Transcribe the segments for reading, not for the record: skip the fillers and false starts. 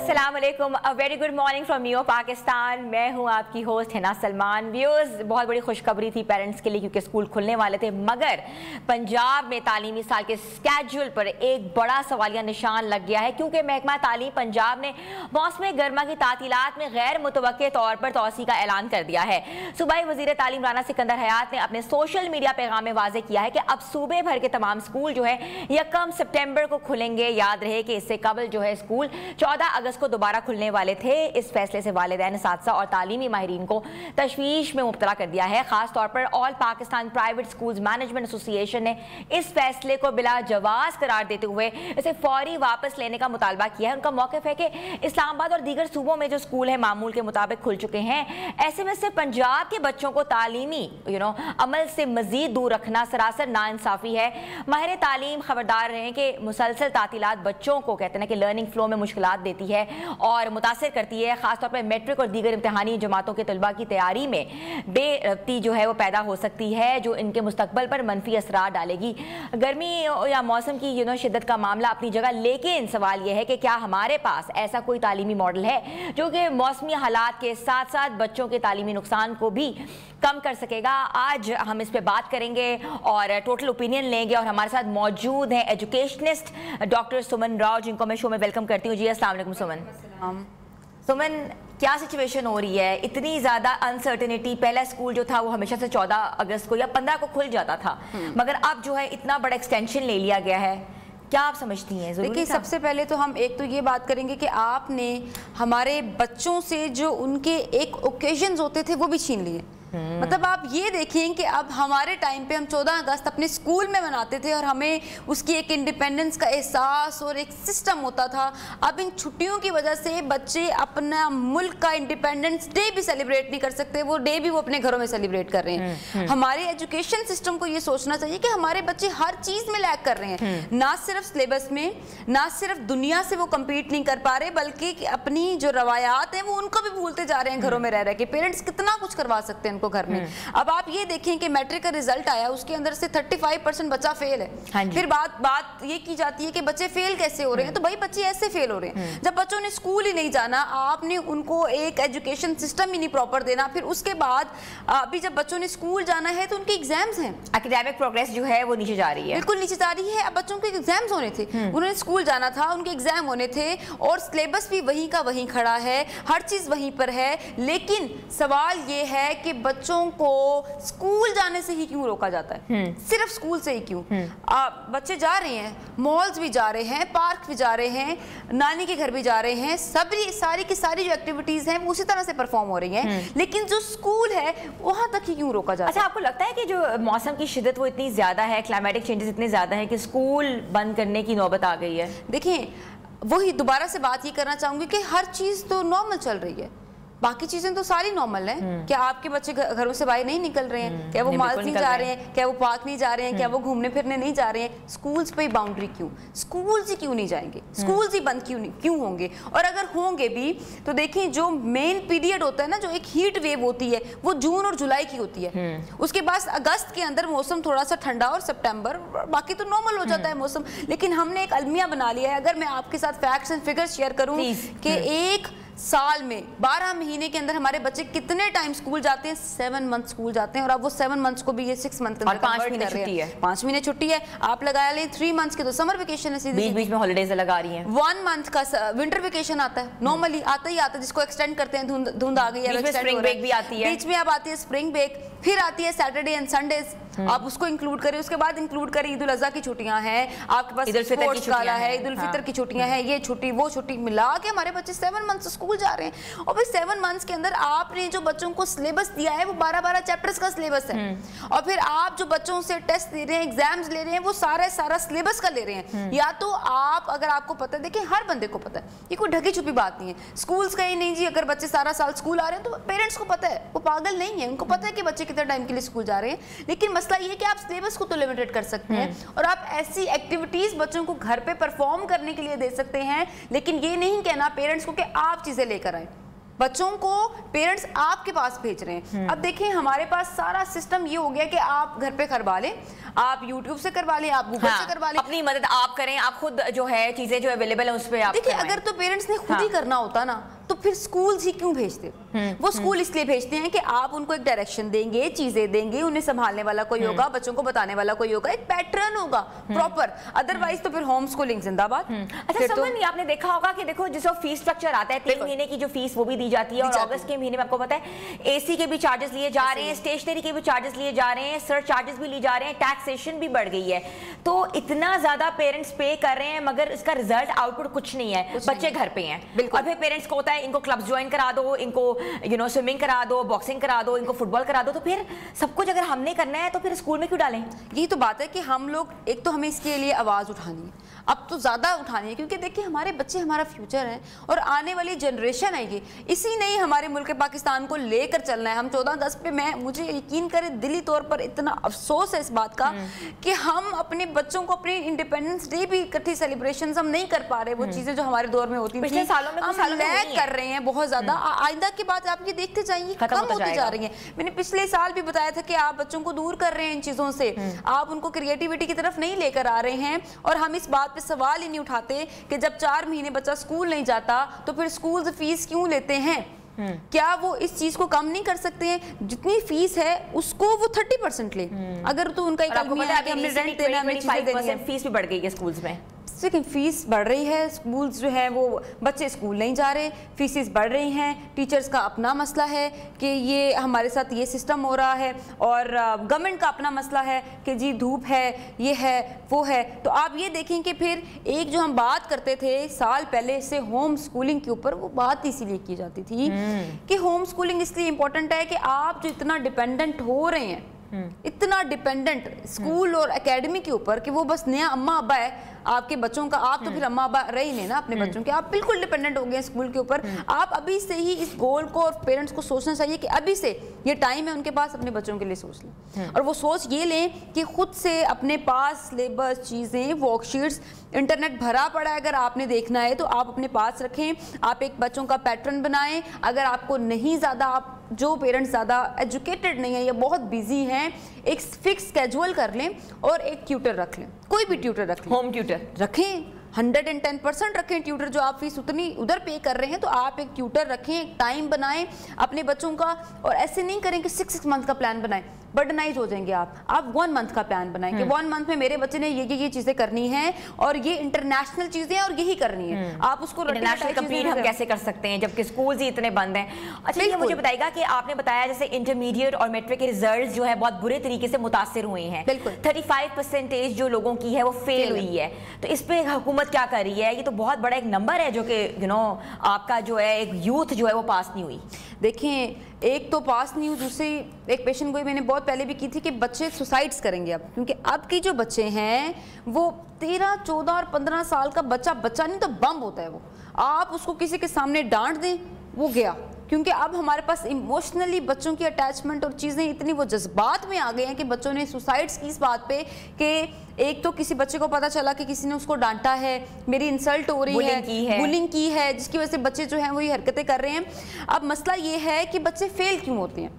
अस्सलाम वालेकुम, a very good morning from new Pakistan. मैं हूं आपकी होस्ट हिना सलमान। व्यूअर्स, बहुत बड़ी खुशखबरी थी पेरेंट्स के लिए क्योंकि स्कूल खुलने वाले थे, मगर पंजाब में तालीमी साल के स्केड्यूल पर एक बड़ा सवालिया निशान लग गया है क्योंकि महकमा तालीम पंजाब ने मौसम गर्मा की तातीलात में गैर मुतवक्के तौर पर तोसी का ऐलान कर दिया है। सूबाई वज़ीर तालीम राना सिकंदर हयात ने अपने सोशल मीडिया पैगाम में वाज़ेह किया है कि अब सूबे भर के तमाम स्कूल जो है 1 सितंबर को खुलेंगे। याद रहे कि इससे कबल जो है स्कूल 14 अगस्त को दोबारा खुलने वाले थे। इस फैसले से वालिदैन, असातिज़ा और तालीमी माहिरीन को तशवीश में मुब्तला कर दिया है। खास तौर पर all Pakistan private schools management association ने इस फैसले को बिला जवाज करार देते हुए इसे फौरी वापस लेने का मुतालबा किया है। उनका मौक़िफ़ है कि इस्लामाबाद और दीगर सूबों में जो स्कूल है मामूल के मुताबिक खुल चुके हैं। ऐसे में से पंजाब के बच्चों को तालीमी अमल से मजीद दूर रखना सरासर नाइंसाफ़ी है। माहिर तालीम खबरदार रहें कि मुसलसल तातीलात बच्चों को कहते हैं कि लर्निंग फ्लो में मुश्किलात देती है और मुतासर करती है। खासतौर पर मैट्रिक और दीगर इम्तिहानी जमातों के तलबा की तैयारी में बेरब्ती जो है वो पैदा हो सकती है जो इनके मुस्तकबल पर मनफी असरार डालेगी। गर्मी या मौसम की शिद्दत का मामला अपनी जगह, लेकिन सवाल यह है कि क्या हमारे पास ऐसा कोई तालीमी मॉडल है जो कि मौसमी हालात के साथ साथ बच्चों के तालीमी नुकसान को भी कम कर सकेगा। आज हम इस पे बात करेंगे और टोटल ओपिनियन लेंगे और हमारे साथ मौजूद हैं एजुकेशनिस्ट डॉक्टर सुमन राव, जिनको मैं शो में वेलकम करती हूँ। जी अस्सलाम वालेकुम सुमन। सुमन, क्या सिचुएशन हो रही है? इतनी ज़्यादा अनसर्टेनिटी। पहला स्कूल जो था वो हमेशा से 14 अगस्त को या 15 को खुल जाता था, मगर अब जो है इतना बड़ा एक्सटेंशन ले लिया गया है। क्या आप समझती हैं? देखिए, सबसे पहले तो हम एक तो ये बात करेंगे कि आपने हमारे बच्चों से जो उनके एक ओकेजन्स होते थे वो भी छीन लिए। मतलब आप ये देखें कि अब हमारे टाइम पे हम 14 अगस्त अपने स्कूल में मनाते थे और हमें उसकी एक इंडिपेंडेंस का एहसास और एक सिस्टम होता था। अब इन छुट्टियों की वजह से बच्चे अपना मुल्क का इंडिपेंडेंस डे भी सेलिब्रेट नहीं कर सकते, वो डे भी वो अपने घरों में सेलिब्रेट कर रहे हैं। हमारे एजुकेशन सिस्टम को ये सोचना चाहिए कि हमारे बच्चे हर चीज़ में लैग कर रहे हैं, ना सिर्फ सिलेबस में, ना सिर्फ दुनिया से वो कम्पीट नहीं कर पा रहे, बल्कि अपनी जो रवायात हैं वो उनको भी भूलते जा रहे हैं घरों में रह रहे कि पेरेंट्स कितना कुछ करवा सकते हैं उनको घर में। अब आप ये देखें कि मैट्रिक का रिजल्ट आया, उसके अंदर से 35% बच्चा फेल है। फिर बात ये की जाती है कि बच्चे फेल कैसे हो रहे हैं, तो भाई बच्चे ऐसे फेल हो रहे हैं जब बच्चों ने स्कूल ही नहीं जाना, आपने उनको एक एजुकेशन सिस्टम ही नहीं प्रॉपर देना। फिर उसके बाद अभी जब बच्चों ने स्कूल जाना है तो उनके एग्जाम्स हैं, एकेडमिक प्रोग्रेस जो है वो नीचे जा रही है, बिल्कुल नीचे जा रही है। अब बच्चों के एग्जाम्स होने थे, उन्होंने स्कूल जाना था, उनके एग्जाम होने थे और सिलेबस भी वहीं का वहीं खड़ा है, हर चीज वहीं पर है। लेकिन सवाल ये है कि बच्चों को स्कूल जाने से ही क्यों रोका जाता है? सिर्फ स्कूल से ही क्यों? बच्चे जा रहे हैं, मॉल्स भी जा रहे हैं, पार्क भी जा रहे हैं, नानी के घर भी जा रहे हैं, सारी की सारी जो एक्टिविटीज हैं वो उसी तरह से परफॉर्म हो रही हैं, लेकिन जो स्कूल है वहां तक ही क्यों रोका जाता है? अच्छा, आपको लगता है कि जो मौसम की शिद्दत वो इतनी ज्यादा है, क्लाइमेटिक चेंजेस इतने ज्यादा है कि स्कूल बंद करने की नौबत आ गई है? देखिए, वही दोबारा से बात ये करना चाहूंगी कि हर चीज तो नॉर्मल चल रही है, बाकी चीजें तो सारी नॉर्मल हैं। क्या आपके बच्चे घरों से बाहर नहीं निकल रहे हैं? क्या वो मॉल नहीं जा रहे हैं? क्या वो पार्क नहीं जा रहे हैं? क्या वो घूमने फिरने नहीं जा रहे हैं? स्कूल्स पे बाउंड्री क्यों? स्कूल्स ही क्यों नहीं जाएंगे? स्कूल्स ही बंद क्यों होंगे? और अगर होंगे भी तो देखिए, जो मेन पीरियड होता है ना, जो एक हीट वेव होती है वो जून और जुलाई की होती है। उसके बाद अगस्त के अंदर मौसम थोड़ा सा ठंडा और सितंबर बाकी तो नॉर्मल हो जाता है मौसम। लेकिन हमने एक अलमिया बना लिया है। अगर मैं आपके साथ फैक्ट्स एंड फिगर्स शेयर करूं कि एक साल में 12 महीने के अंदर हमारे बच्चे कितने टाइम स्कूल जाते हैं? 7 मंथ स्कूल जाते हैं, और अब वो 7 मंथ्स को भी ये 6 मंथ और 5 महीने छुट्टी है। 5 महीने छुट्टी है, आप लगा लें 3 मंथ्स के तो समर वेकेशन है, सीधी बीच में हॉलिडेज लगा रही हैं। 1 मंथ का विंटर वेकेशन आता है, नॉर्मली आता ही आता है, जिसको एक्सटेंड करते हैं, धुंध आ गई है, स्प्रिंग ब्रेक भी आती है, बीच में अब आती है स्प्रिंग ब्रेक, फिर आती है सैटरडे एंड संडेज, आप उसको इंक्लूड करें। उसके बाद इंक्लूड करें ईद उल अज़हा की छुट्टियां हैं, आपके पास ईद उल फितर की छुट्टियां हैं, ईद उल फितर की छुट्टियां हैं, ये छुट्टी वो छुट्टी मिला के हमारे बच्चे 7 मंथ्स स्कूल जा रहे हैं। और फिर 7 मंथ्स के अंदर आपने जो बच्चों को सिलेबस दिया है वो 12 चैप्टर्स का सिलेबस है, और फिर आप जो बच्चों से टेस्ट ले रहे हैं, एग्जाम्स ले रहे हैं, वो सारा सिलेबस का ले रहे हैं। या तो आप, अगर आपको पता है, देखिए हर बंदे को पता है, ये कोई ढकी छुपी बात नहीं है। स्कूल्स का ही नहीं जी, अगर बच्चे सारा साल स्कूल आ रहे हैं तो पेरेंट्स को पता है, वो पागल नहीं है, उनको पता है कि बच्चे कितने टाइम के लिए स्कूल जा रहे हैं। लेकिन मसला ये है कि आप सिलेबस को तो लिमिटेड कर सकते हैं और आप ऐसी एक्टिविटीज बच्चों को घर पे परफॉर्म करने के लिए दे सकते हैं, लेकिन ये नहीं कहना पेरेंट्स को कि आप चीजें लेकर आए। बच्चों को पेरेंट्स आपके पास भेज रहे हैं। अब देखें हमारे पास सारा सिस्टम ये हो गया कि आप घर पे करवा लें, आप YouTube से करवा लें, आप गूगल से करवा लें, अपनी मदद आप करें, आप खुद जो है चीजें जो अवेलेबल है उस पे आप देखिए अगर तो पेरेंट्स ने खुद ही करना होता ना तो फिर स्कूल्स ही क्यों भेजते? वो स्कूल इसलिए भेजते हैं कि आप उनको एक डायरेक्शन देंगे, चीजें देंगे, उन्हें संभालने वाला कोई होगा, बच्चों को बताने वाला कोई होगा, एक पैटर्न होगा प्रॉपर। अदरवाइज तो फिर होम स्कूलिंग जिंदाबाद। अच्छा समन, आपने देखा होगा कि देखो जिसको फीस स्ट्रक्चर आता है 3 महीने की जो फीस वो भी दी जाती है, और अगस्त के महीने में आपको पता है एसी के भी चार्जेस लिए जा रहे हैं, स्टेशनरी के भी चार्जेस लिए जा रहे हैं, सर्च चार्जेस भी लिए जा रहे हैं, टैक्सेशन भी बढ़ गई है। तो इतना ज्यादा पेरेंट्स पे कर रहे हैं मगर इसका रिजल्ट आउटपुट कुछ नहीं है, बच्चे घर पे हैं। और फिर पेरेंट्स को होता है इनको क्लब्स ज्वाइन करा दो, इनको स्विमिंग करा दो, बॉक्सिंग करा दो, इनको फुटबॉल करा दो। तो फिर सब कुछ अगर हमने करना है तो फिर स्कूल में क्यों डालें? यही तो बात है कि हम लोग एक तो हमें इसके लिए आवाज उठानी है, अब तो ज्यादा उठानी है, क्योंकि देखिए हमारे बच्चे हमारा फ्यूचर है और आने वाली जनरेशन है ये, इसी नहीं हमारे मुल्क पाकिस्तान को लेकर चलना है। हम 14 अगस्त पे मुझे यकीन करें दिली तौर पर इतना अफसोस है इस बात का कि हम अपने बच्चों को अपनी इंडिपेंडेंस डे भी इकट्ठी सेलिब्रेशन हम नहीं कर पा रहे, वो चीजें जो हमारे दौर में होती थी सालों में हम लैग कर रहे हैं बहुत ज्यादा। आइंदा की बात आप ये देखते जाइए कम होती जा रही है। मैंने पिछले साल भी बताया था कि आप बच्चों को दूर कर रहे हैं इन चीजों से, आप उनको क्रिएटिविटी की तरफ नहीं लेकर आ रहे हैं, और हम इस बात पे सवाल ही नहीं उठाते कि जब 4 महीने बच्चा स्कूल नहीं जाता तो फिर स्कूल फीस क्यों लेते हैं? क्या वो इस चीज को कम नहीं कर सकते हैं? जितनी फीस है उसको वो 30% ले। अगर तो उनका एक हमने रेंट देना, हमने चीजें देनी है, फीस भी बढ़ गई है स्कूल्स में। लेकिन फीस बढ़ रही है, स्कूल्स जो है वो बच्चे स्कूल नहीं जा रहे, फीसेस बढ़ रही हैं, टीचर्स का अपना मसला है कि ये हमारे साथ ये सिस्टम हो रहा है, और गवर्नमेंट का अपना मसला है कि जी धूप है, ये है, वो है। तो आप ये देखें कि फिर एक जो हम बात करते थे साल पहले से होम स्कूलिंग के ऊपर, वो बात इसीलिए की जाती थी कि होम स्कूलिंग इसलिए इम्पोर्टेंट है कि आप जो इतना डिपेंडेंट हो रहे हैं, इतना डिपेंडेंट स्कूल और एकेडमी के ऊपर कि वो बस नया अम्मा अब्बा है आपके बच्चों का, आप तो फिर अम्मा अब्बा रहे नहीं ना अपने बच्चों के, आप बिल्कुल डिपेंडेंट हो गए स्कूल के ऊपर। आप अभी से ही इस गोल को, और पेरेंट्स को सोचना चाहिए कि अभी से ये टाइम है उनके पास अपने बच्चों के लिए सोच लें, और वो सोच ये लें कि खुद से अपने पास सिलेबस, चीज़ें, वर्कशीट्स, इंटरनेट भरा पड़ा है, अगर आपने देखना है तो आप अपने पास रखें, आप एक बच्चों का पैटर्न बनाएं। अगर आपको नहीं ज़्यादा, आप जो पेरेंट्स ज़्यादा एजुकेटेड नहीं है या बहुत बिजी हैं, एक फिक्स स्केड्यूल कर लें और एक ट्यूटर रख लें, कोई भी ट्यूटर रख लें, होम ट्यूटर रखें, 110% रखें ट्यूटर। जो आप फीस उतनी उधर पे कर रहे हैं तो आप एक ट्यूटर रखें, एक टाइम बनाएं अपने बच्चों का, और ऐसे नहीं करें कि 6 मंथ का प्लान बनाएं, बर्डनाइज हो जाएंगे आप 1 मंथ का प्लान बनाएंगे, 1 मंथ में मेरे बच्चे ने ये चीजें करनी है और ये इंटरनेशनल चीजें और यही करनी है। आप उसको इंटरनेशनल कंप्लीट हम कैसे कर सकते हैं जबकि स्कूल ही इतने बंद हैं? अच्छा ये मुझे बताइएगा कि आपने बताया जैसे इंटरमीडिएट और मैट्रिक के रिजल्ट जो है बहुत बुरे तरीके से मुतासिर हुए हैं, 35% जो लोगों की है वो फेल हुई है, तो इस पे हुकूमत क्या कर रही है? ये तो बहुत बड़ा एक नंबर है जो कि आपका जो है एक यूथ जो है वो पास नहीं हुई। देखें एक तो पास नहीं हुई, दूसरी एक पेशेंट गोई मैंने बहुत पहले भी की थी कि बच्चे सुसाइड्स करेंगे अब, क्योंकि अब की जो बच्चे हैं वो 13, 14 और 15 साल का बच्चा नहीं तो बम होता है वो। आप उसको किसी के सामने डांट दें वो गया, क्योंकि अब हमारे पास इमोशनली बच्चों की अटैचमेंट और चीज़ें इतनी वो जज्बात में आ गए हैं कि बच्चों ने सुसाइड्स की इस बात पे कि एक तो किसी बच्चे को पता चला कि किसी ने उसको डांटा है, मेरी इंसल्ट हो रही है, बुलिंग की है, जिसकी वजह से बच्चे जो हैं वो ये हरकतें कर रहे हैं। अब मसला ये है कि बच्चे फेल क्यों होते हैं,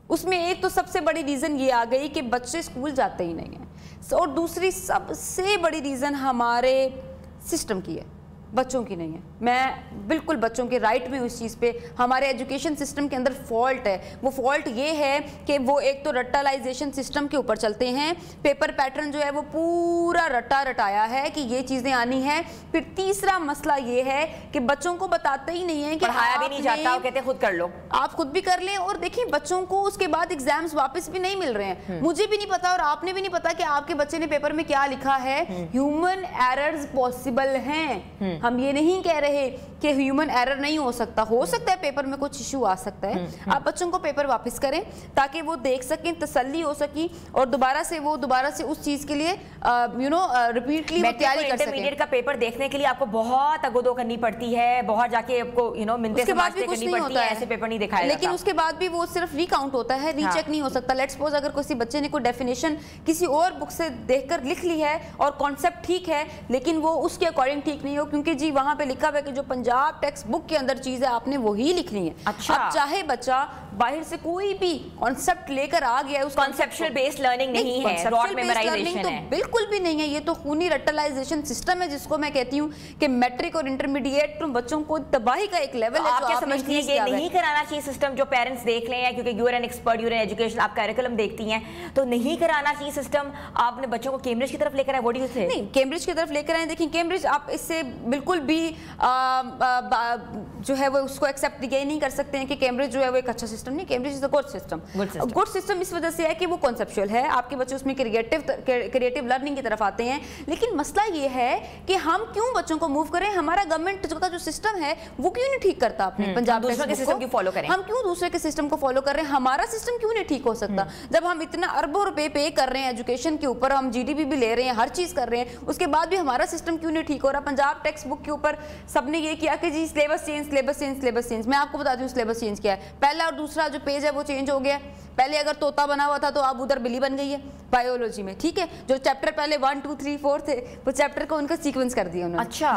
उसमें एक तो सबसे बड़ी रीज़न ये आ गई कि बच्चे स्कूल जाते ही नहीं हैं, और दूसरी सबसे बड़ी रीज़न हमारे सिस्टम की है, बच्चों की नहीं है। मैं बिल्कुल बच्चों के राइट में उस चीज़ पे, हमारे एजुकेशन सिस्टम के अंदर फॉल्ट है। वो फॉल्ट ये है कि वो एक तो रट्टालाइजेशन सिस्टम के ऊपर चलते हैं, पेपर पैटर्न जो है वो पूरा रटाया है कि ये चीज़ें आनी है। फिर तीसरा मसला ये है कि बच्चों को बताते ही नहीं है कि पढ़ाया भी नहीं जाता, कहते खुद कर लो, आप खुद भी कर लें। और देखिए बच्चों को उसके बाद एग्जाम्स वापस भी नहीं मिल रहे हैं। मुझे भी नहीं पता और आपने भी नहीं पता कि आपके बच्चे ने पेपर में क्या लिखा है। ह्यूमन एरर्स पॉसिबल हैं, हम ये नहीं कह रहे कि ह्यूमन एरर नहीं हो सकता है, पेपर में कुछ इशू आ सकता है। आप बच्चों को पेपर वापस करें ताकि वो देख सकें, तसल्ली हो सकी और दोबारा से उस चीज के लिए रिपीटली तैयारी कर सकें। इंटरमीडिएट का पेपर देखने के लिए आपको बहुत अगोदो करनी पड़ती है, बहुत जाके आपको मिलते समाजते करनी पड़ती है, ऐसे पेपर नहीं दिखाया लेकिन उसके बाद भी वो सिर्फ रीकाउंट होता है, रीचेक नहीं हो सकता। लेट्स सपोज अगर किसी बच्चे ने कोई डेफिनेशन किसी और बुक से देखकर लिख ली है और कॉन्सेप्ट ठीक है, लेकिन वो उसके अकॉर्डिंग ठीक नहीं हो, क्योंकि जी वहां पे लिखा हुआ है कि जो पंजाब पंजाब टेक्स्ट बुक के अंदर चीज है आपने वही लिखनी है। अच्छा। अब चाहे बच्चा बाहर से कोई भी कॉन्सेप्ट लेकर आ गया है, उस कॉन्सेप्चुअल बेस्ड लर्निंग नहीं है, रॉट मेमोराइजेशन है, बिल्कुल भी नहीं है। ये तो खूनी रटलाइजेशन सिस्टम है, जिसको मैं कहती हूँ कि मैट्रिक और इंटरमीडिएट बच्चों को तबाही का एक लेवल है। आप क्या समझती हैं ये नहीं कराना चाहिए सिस्टम? जो पेरेंट्स देख लें, क्योंकि you are an expert, you are an education, आप करिकुलम देखती हैं, तो नहीं कराना चाहिए सिस्टम? आप अपने बच्चों को कैम्ब्रिज की तरफ लेकर आए, व्हाट डू यू से? नहीं, कैम्ब्रिज की तरफ लेकर आए। देखिए कैम्ब्रिज आप इससे बिल्कुल भी जो है वो उसको एक्सेप्ट ये नहीं कर सकते हैं कि कैम्ब्रिज जो है वो एक अच्छा सिस्टम नहीं। Cambridge is a good system इस वजह से है कि वो कॉन्सेप्चुअल है, आपके बच्चे उसमें क्रिएटिव लर्निंग की तरफ आते हैं। लेकिन मसला ये है कि हम क्यों बच्चों को मूव करें? हमारा गवर्नमेंट का जो सिस्टम है वो क्यों नहीं ठीक करता अपने पंजाब दूसरे के सिस्टम को फॉलो करें? हम क्यों दूसरे के सिस्टम को फॉलो कर रहे हैं? हमारा सिस्टम क्यों नहीं ठीक हो सकता? जब हम इतना अरबों रुपए पे कर रहे हैं एजुकेशन के ऊपर, हम जीडीपी भी ले रहे हैं, हर चीज कर रहे हैं, उसके बाद भी हमारा सिस्टम क्यों नहीं ठीक हो रहा? पंजाब टेक्स्ट बुक के ऊपर सबने ये किया कि जी syllabus change, syllabus change, syllabus change. मैं आपको बता दूं सिलेबस चेंज किया है। पहला और दूसरा जो पेज है वो चेंज हो गया। पहले अगर तोता बना हुआ था तो अब उधर बिल्ली बन गई है बायोलॉजी में, ठीक है। जो चैप्टर पहले 1 2 3 4 थे वो चैप्टर को उनका सीक्वेंस कर दिया उन्होंने। अच्छा,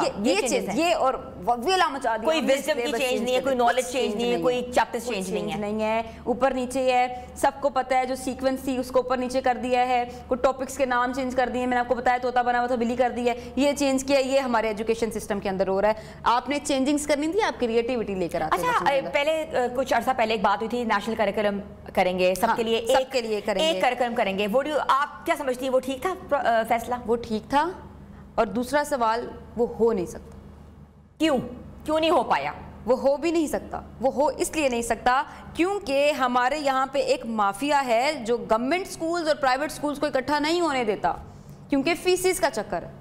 ये और वेला मचा दिया। कोई विजडम की चेंज नहीं है, कोई नॉलेज चेंज नहीं है, कोई चैप्टर्स चेंज नहीं है, ऊपर नीचे है, सबको पता है। जो सीक्वेंस थी उसको ऊपर नीचे कर दिया है, कुछ टॉपिक्स के नाम चेंज कर दिए। मैंने आपको बताया तोता बना हुआ था बिल्ली कर दी है, ये चेंज किया। ये हमारे एजुकेशन सिस्टम के अंदर हो रहा है। आपने चेंजिंग्स करनी थी, आप क्रिएटिविटी लेकर आते हैं। अच्छा, पहले कुछ अर्सा पहले एक बात हुई थी, नेशनल करिकुलम करेंगे सबके लिए, एक करिकुलम करेंगे। वो आप क्या समझती है, वो ठीक था फैसला? वो ठीक था। और दूसरा सवाल, वो हो नहीं सकता। क्यों नहीं हो पाया? वो हो भी नहीं सकता। वो हो इसलिए नहीं सकता क्योंकि हमारे यहाँ पे एक माफिया है जो गवर्नमेंट स्कूल्स और प्राइवेट स्कूल्स को इकट्ठा नहीं होने देता, क्योंकि फीसिस का चक्कर है।